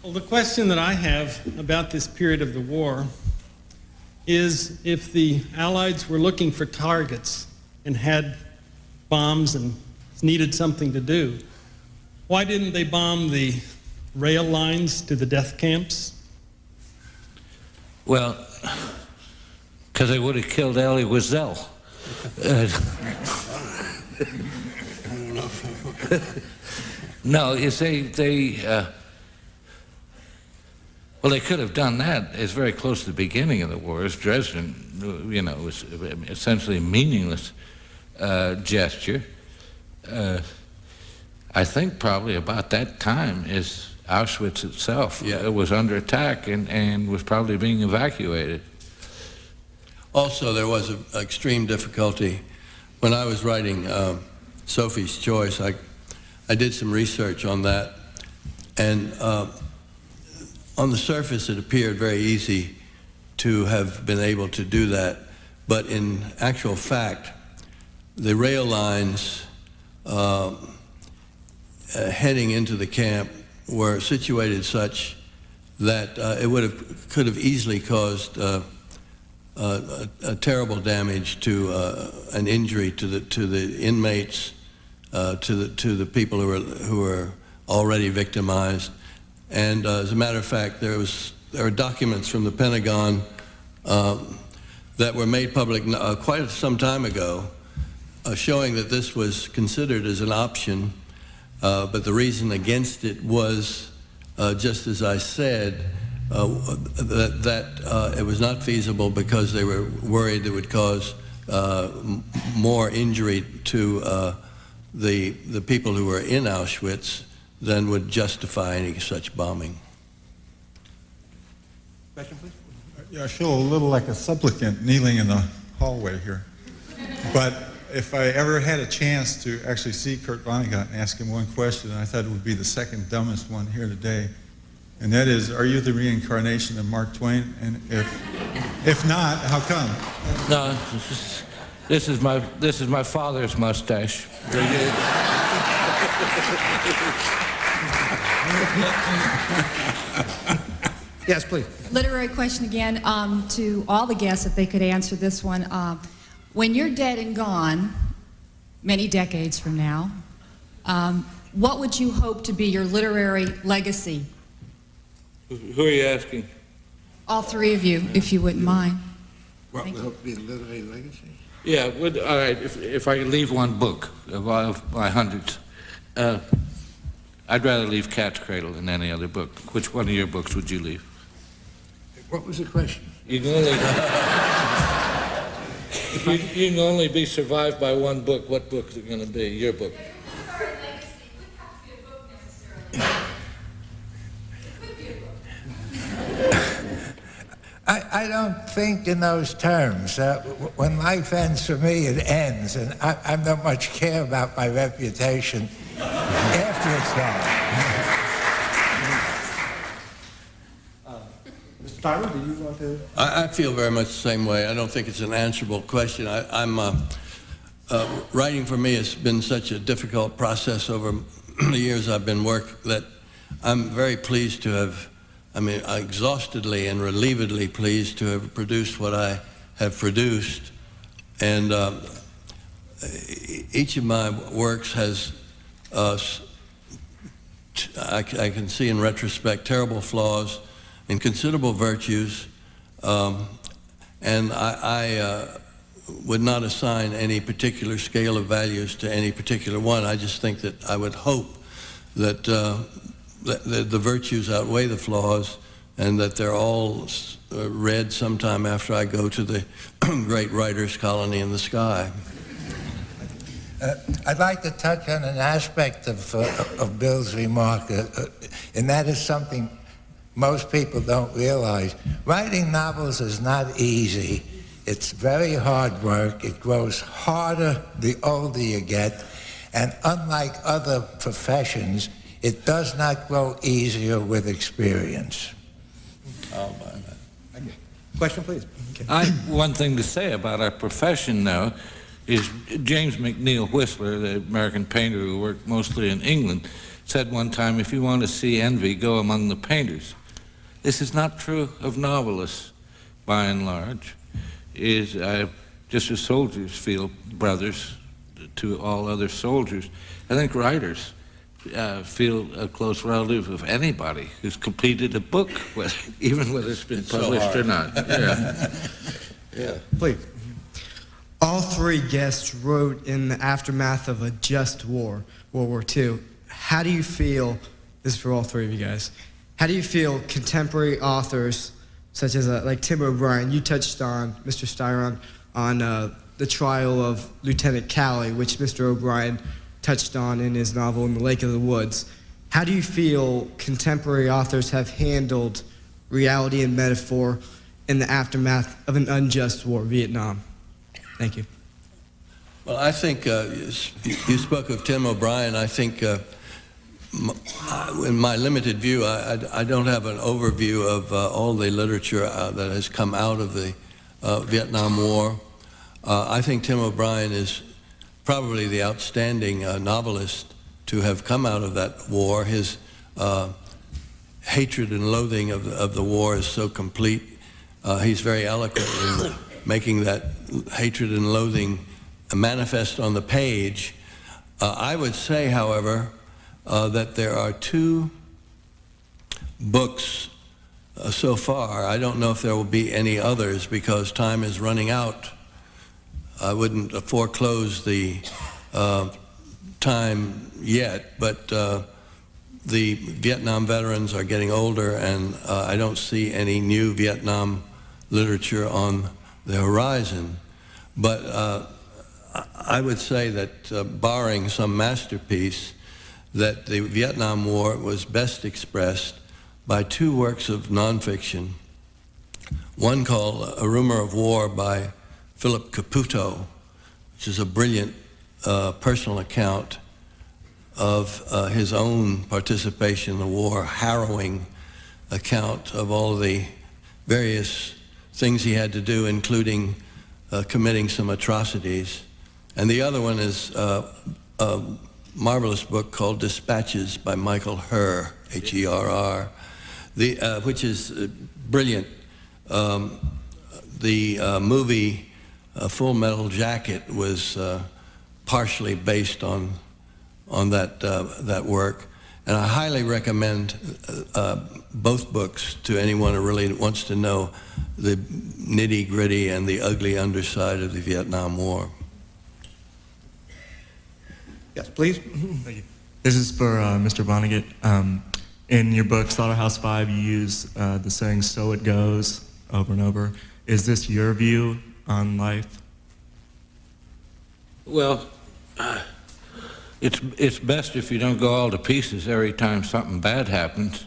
S: Well, the question that I have about this period of the war is if the Allies were looking for targets and had bombs and needed something to do, why didn't they bomb the rail lines to the death camps?
A: Well, because they would have killed Elie Wiesel. No, you see, well, they could have done that. It's very close to the beginning of the war. As Dresden, was essentially a meaningless gesture. I think probably about that time is Auschwitz itself. Yeah. It was under attack and was probably being evacuated.
D: Also, there was an extreme difficulty. When I was writing Sophie's Choice, I did some research on that, and on the surface it appeared very easy to have been able to do that, but in actual fact, the rail lines heading into the camp were situated such that it could have easily caused a terrible damage to an injury to the inmates, to the people who were already victimized. And as a matter of fact, there are documents from the Pentagon that were made public quite some time ago, showing that this was considered as an option, but the reason against it was, just as I said, that it was not feasible because they were worried it would cause more injury to the people who were in Auschwitz than would justify any such bombing.
C: Question, please.
T: Yeah, I feel a little like a supplicant kneeling in the hallway here. But if I ever had a chance to actually see Kurt Vonnegut and ask him one question, I thought it would be the second dumbest one here today. And that is, are you the reincarnation of Mark Twain? And if not, how come?
A: No, this is my father's mustache.
C: Yes, please.
U: Literary question again to all the guests, if they could answer this one. When you're dead and gone, many decades from now, what would you hope to be your literary legacy?
A: Who are you asking?
U: All three of you, if you wouldn't mind.
N: What would hope to be a literary legacy?
A: Yeah, all right, if I could leave one book of my hundreds, I'd rather leave Cat's Cradle than any other book. Which one of your books would you leave?
N: What was the question?
A: You can only, you can only be survived by one book. What book is it going to be? Your book.
E: I don't think in those terms. When life ends for me, it ends, and I don't much care about my reputation after it's gone.
C: Mr. Tyler, do you want to?
D: I feel very much the same way. I don't think it's an answerable question. Writing for me has been such a difficult process over the years I've been working that I'm very pleased to have, exhaustedly and relievedly pleased to have produced what I have produced. And each of my works has, I can see in retrospect, terrible flaws and considerable virtues. And I would not assign any particular scale of values to any particular one. I just think that I would hope that the virtues outweigh the flaws, and that they're all read sometime after I go to the great writers' colony in the sky.
E: I'd like to touch on an aspect of Bill's remark, and that is something most people don't realize. Writing novels is not easy. It's very hard work. It grows harder the older you get, and unlike other professions, it does not grow easier with experience.
D: I'll buy that.
C: Question, please.
A: One thing to say about our profession now is James McNeill Whistler, the American painter who worked mostly in England, said one time, if you want to see envy, go among the painters. This is not true of novelists, by and large. Just as soldiers feel brothers to all other soldiers, I think writers feel a close relative of anybody who's completed a book, even whether it's been published or not. Yeah.
C: Yeah. Please.
V: All three guests wrote in the aftermath of a just war, World War II. How do you feel, this is for all three of you guys, how do you feel contemporary authors, such as like Tim O'Brien, you touched on, Mr. Styron, on the trial of Lieutenant Calley, which Mr. O'Brien touched on in his novel In the Lake of the Woods. How do you feel contemporary authors have handled reality and metaphor in the aftermath of an unjust war, Vietnam? Thank you.
D: Well, I think you spoke of Tim O'Brien. I think in my limited view, I don't have an overview of all the literature that has come out of the Vietnam War. I think Tim O'Brien is probably the outstanding novelist to have come out of that war. His hatred and loathing of the war is so complete. He's very eloquent in making that hatred and loathing manifest on the page. I would say, however, that there are two books so far. I don't know if there will be any others because time is running out. I wouldn't foreclose the time yet, but the Vietnam veterans are getting older, and I don't see any new Vietnam literature on the horizon. But I would say that barring some masterpiece, that the Vietnam War was best expressed by two works of nonfiction. One called A Rumor of War by Philip Caputo, which is a brilliant personal account of his own participation in the war, harrowing account of all the various things he had to do, including committing some atrocities. And the other one is a marvelous book called Dispatches by Michael Herr, H-E-R-R, which is brilliant. The movie Full Metal Jacket was partially based on that work, and I highly recommend both books to anyone who really wants to know the nitty-gritty and the ugly underside of the Vietnam War.
C: Yes, please.
G: Thank you. This is for Mr. Vonnegut. In your book, Slaughterhouse Five, you use the saying, "So it goes," over and over. Is this your view on life?
A: Well, it's best if you don't go all to pieces every time something bad happens.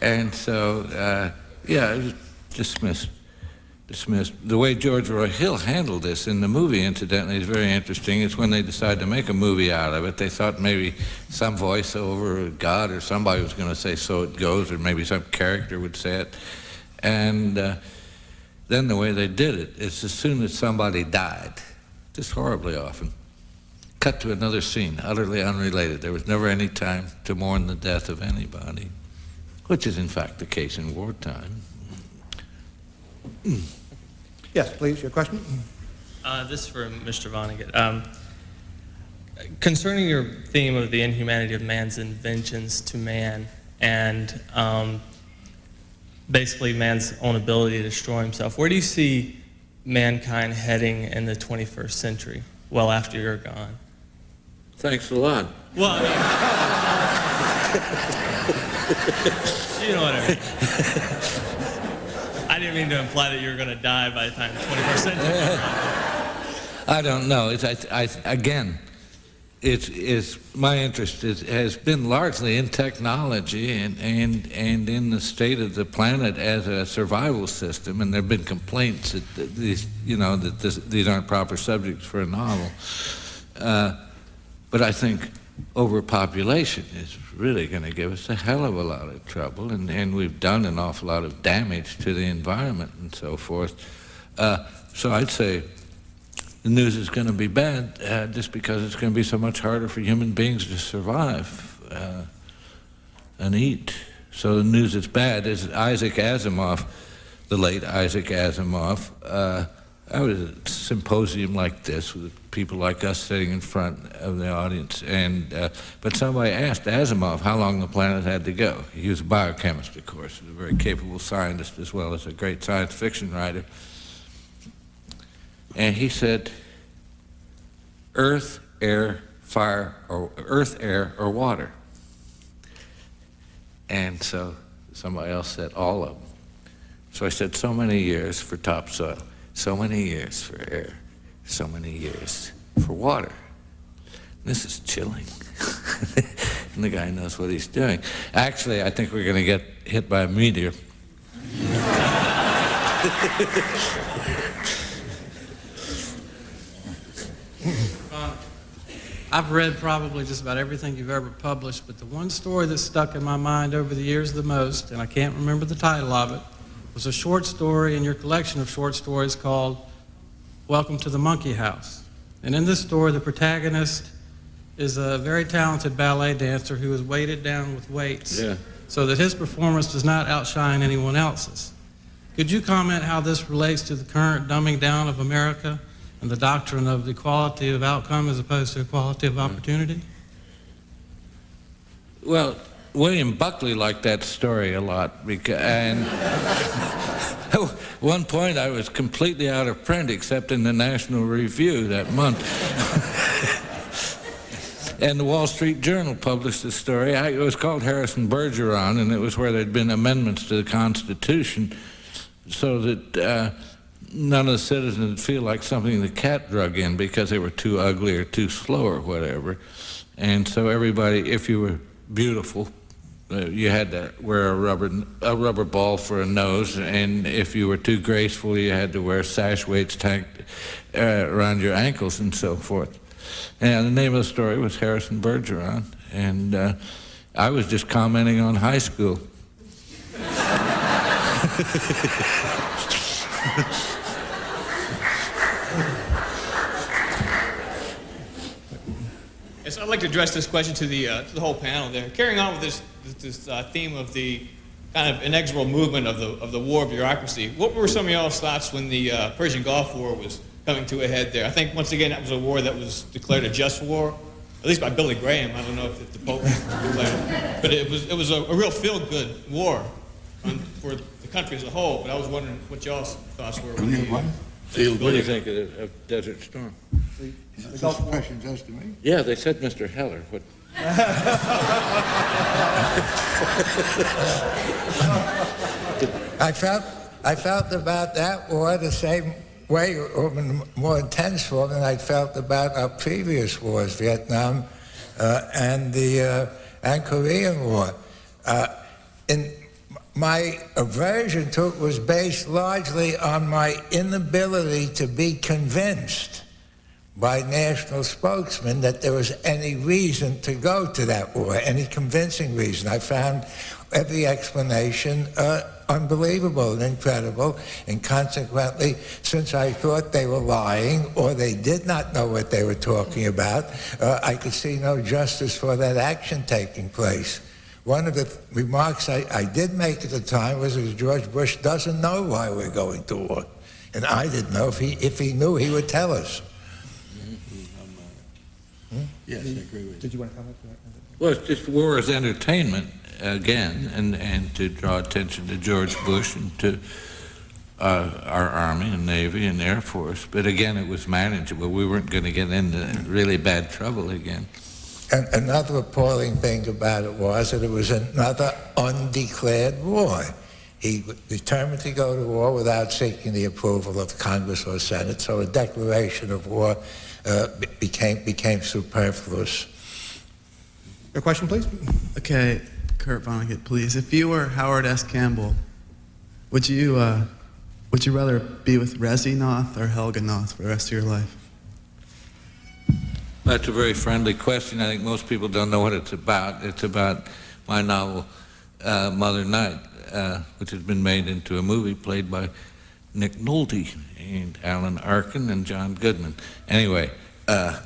A: And so, yeah, it was dismissed. The way George Roy Hill handled this in the movie, incidentally, is very interesting. It's when they decided to make a movie out of it. They thought maybe some voiceover, God or somebody was going to say, "So it goes," or maybe some character would say it. And then the way they did it is as soon as somebody died, just horribly often, cut to another scene, utterly unrelated. There was never any time to mourn the death of anybody, which is in fact the case in wartime.
C: Yes, please, your question?
H: This is for Mr. Vonnegut. Concerning your theme of the inhumanity of man's inventions to man and basically man's own ability to destroy himself, where do you see mankind heading in the 21st century, well after you're gone?
A: Thanks a lot.
H: Well, you know what I mean. I didn't mean to imply that you were going to die by the time the 21st century.
A: I don't know. Again, my interest has been largely in technology and in the state of the planet as a survival system. And there have been complaints that these aren't proper subjects for a novel. But I think overpopulation is really going to give us a hell of a lot of trouble, and we've done an awful lot of damage to the environment and so forth. So I'd say the news is going to be bad just because it's going to be so much harder for human beings to survive and eat. So the news is bad. As Isaac Asimov, the late Isaac Asimov, I was at a symposium like this with people like us sitting in front of the audience, but somebody asked Asimov how long the planet had to go. He was a biochemist, of course, a very capable scientist as well as a great science fiction writer. And he said, earth, air, fire, or earth, air, or water. And so somebody else said all of them. So I said, so many years for topsoil. So many years for air, so many years for water. This is chilling. And the guy knows what he's doing. Actually, I think we're going to get hit by a meteor.
W: I've read probably just about everything you've ever published, but the one story that stuck in my mind over the years the most, and I can't remember the title of it, was a short story in your collection of short stories called Welcome to the Monkey House. And in this story, the protagonist is a very talented ballet dancer who is weighted down with weights
A: Yeah.
W: so that his performance does not outshine anyone else's. Could you comment how this relates to the current dumbing down of America and the doctrine of equality of outcome as opposed to equality of opportunity?
A: Well, William Buckley liked that story a lot, and at one point I was completely out of print except in the National Review that month. And the Wall Street Journal published the story. It was called Harrison Bergeron, and it was where there'd been amendments to the Constitution so that none of the citizens would feel like something the cat drug in because they were too ugly or too slow or whatever. And so everybody, if you were beautiful, you had to wear a rubber ball for a nose, and if you were too graceful, you had to wear sash weights tacked around your ankles and so forth. And the name of the story was Harrison Bergeron, and I was just commenting on high school.
B: Yes, I'd like to address this question to the whole panel there. Carrying on with this theme of the kind of inexorable movement of the war of bureaucracy, what were some of y'all's thoughts when the Persian Gulf War was coming to a head there? I think, once again, that was a war that was declared a just war, at least by Billy Graham. I don't know if the Pope declared it. But it was a real feel-good war for the country as a whole. But I was wondering what y'all's thoughts were.
A: What do you think of Desert Storm?
N: Is this question just to me?
A: Yeah, they said Mr. Heller. What?
E: I felt about that war the same way, or in more intense form than I felt about our previous wars, Vietnam and Korean War. My aversion to it was based largely on my inability to be convinced by national spokesmen that there was any reason to go to that war, any convincing reason. I found every explanation unbelievable and incredible, and consequently, since I thought they were lying or they did not know what they were talking about, I could see no justice for that action taking place. One of the remarks I did make at the time was that George Bush doesn't know why we're going to war, and I didn't know. If he knew, he would tell us.
N: Yes, I agree with you.
C: Did you want to comment?
A: Well, it's just war as entertainment again, and to draw attention to George Bush and to our Army and Navy and Air Force. But again, it was manageable. We weren't going to get into really bad trouble again.
E: And another appalling thing about it was that it was another undeclared war. He was determined to go to war without seeking the approval of Congress or Senate, so a declaration of war became superfluous.
C: Your question, please?
F: Okay, Kurt Vonnegut, please. If you were Howard S. Campbell, would you rather be with Resi Noth or Helga Noth for the rest of your life?
A: That's a very friendly question. I think most people don't know what it's about. It's about my novel, Mother Night, which has been made into a movie played by Nick Nolte and Alan Arkin and John Goodman. Anyway, I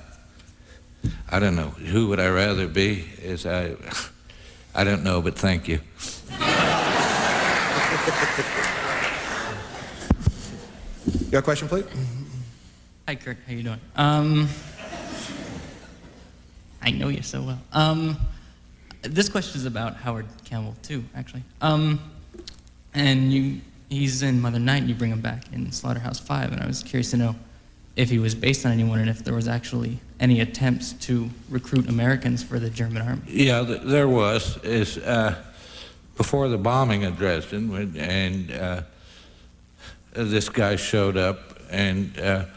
A: don't know. Who would I rather be? I don't know, but thank you.
C: Your question, please?
I: Hi, Kurt. How you doing? I know you so well. This question is about Howard Campbell, too, actually. And he's in Mother Night, and you bring him back in Slaughterhouse Five, and I was curious to know if he was based on anyone and if there was actually any attempts to recruit Americans for the German army.
A: Yeah, there was. Before the bombing of Dresden, and this guy showed up and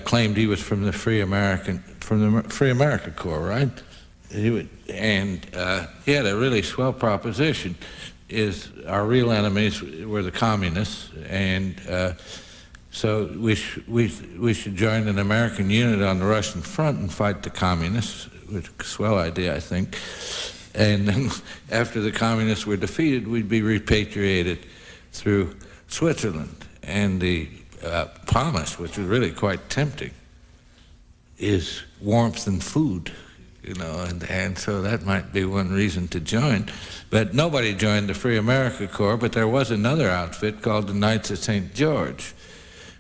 A: claimed he was from the Free America Corps, right? He had a really swell proposition. Our real enemies were the communists, and so we should join an American unit on the Russian front and fight the communists, which is a swell idea, I think. And then after the communists were defeated, we'd be repatriated through Switzerland. And the promise, which was really quite tempting, is warmth and food, and so that might be one reason to join. But nobody joined the Free America Corps, but there was another outfit called the Knights of St. George.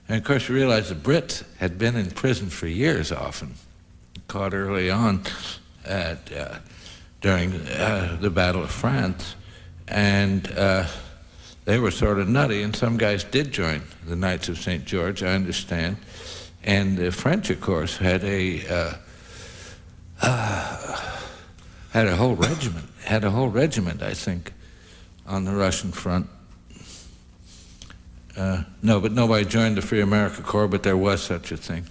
A: And of course you realize the Brits had been in prison for years often, caught early on during the Battle of France, and they were sort of nutty, and some guys did join the Knights of St. George, I understand. And the French, of course, had a whole regiment, I think, on the Russian front. No, but nobody joined the Free America Corps, but there was such a thing.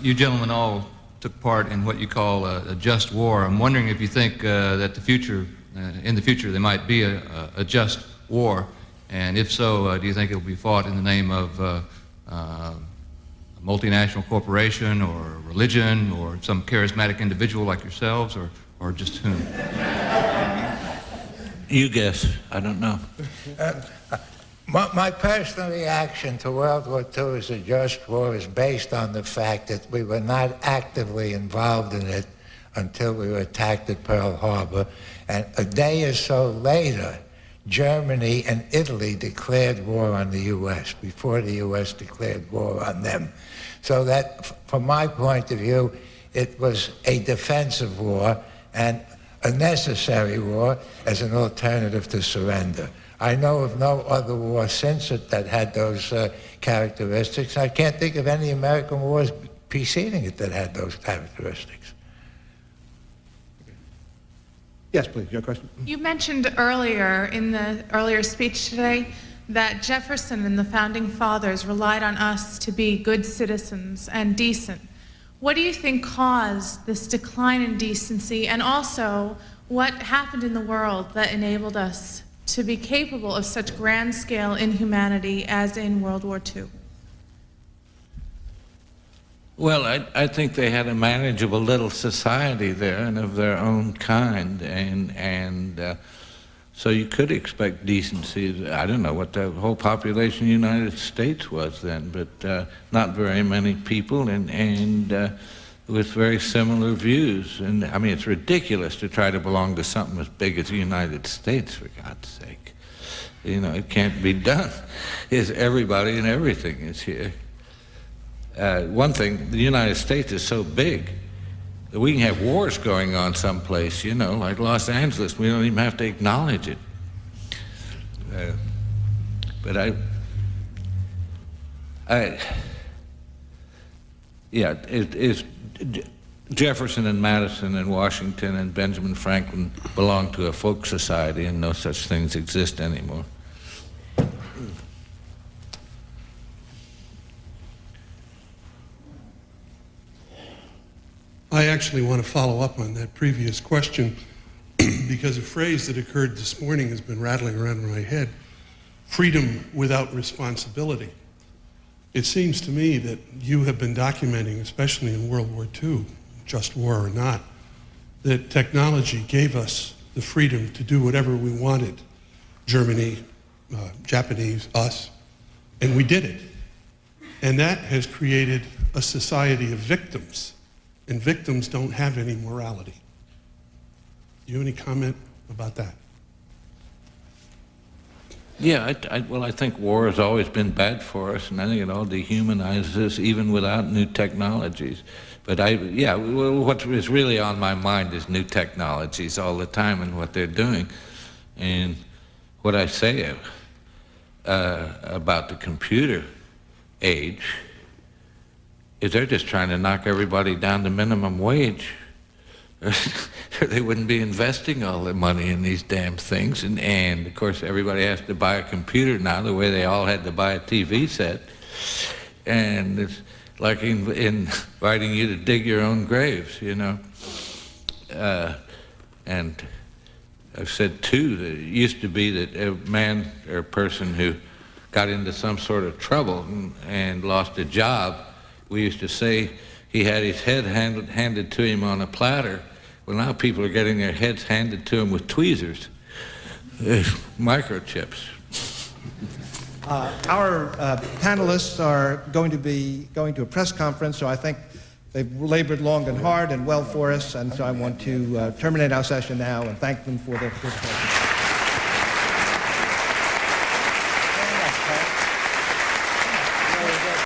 J: You gentlemen all took part in what you call a just war. I'm wondering if you think that in the future, there might be a just war, and if so, do you think it will be fought in the name of a multinational corporation or religion or some charismatic individual like yourselves, or just whom?
A: You guess. I don't know.
E: My personal reaction to World War II as a just war is based on the fact that we were not actively involved in it until we were attacked at Pearl Harbor. And a day or so later, Germany and Italy declared war on the U.S. before the U.S. declared war on them. So that, from my point of view, it was a defensive war and a necessary war as an alternative to surrender. I know of no other war since it that had those characteristics. I can't think of any American wars preceding it that had those characteristics.
C: Yes, please, your question.
K: You mentioned earlier in the earlier speech today that Jefferson and the Founding Fathers relied on us to be good citizens and decent. What do you think caused this decline in decency, and also what happened in the world that enabled us to be capable of such grand-scale inhumanity as in World War II?
A: Well, I think they had a manageable little society there and of their own kind, and so you could expect decency. I don't know what the whole population of the United States was then, but not very many people, and with very similar views. And I mean, it's ridiculous to try to belong to something as big as the United States, for God's sake. It can't be done. Everybody and everything is here. One thing, the United States is so big that we can have wars going on someplace, like Los Angeles. We don't even have to acknowledge it. But it's Jefferson and Madison and Washington and Benjamin Franklin belonged to a folk society, and no such things exist anymore.
L: I actually want to follow up on that previous question because a phrase that occurred this morning has been rattling around in my head: freedom without responsibility. It seems to me that you have been documenting, especially in World War II, just war or not, that technology gave us the freedom to do whatever we wanted. Germany, Japanese, us, and we did it. And that has created a society of victims. And victims don't have any morality. Do you have any comment about that?
A: Yeah, well, I think war has always been bad for us, and I think it all dehumanizes us even without new technologies. But what is really on my mind is new technologies all the time and what they're doing. And what I say about the computer age is they're just trying to knock everybody down to minimum wage. They wouldn't be investing all their money in these damn things. And of course, everybody has to buy a computer now the way they all had to buy a TV set. And it's like inviting you to dig your own graves, And I've said, too, that it used to be that a man or a person who got into some sort of trouble and lost a job, we used to say he had his head handed to him on a platter. Well, now people are getting their heads handed to them with tweezers, microchips.
C: Our panelists are going to be going to a press conference, so I think They've labored long and hard and well for us, and so I want to terminate our session now and thank them for their participation.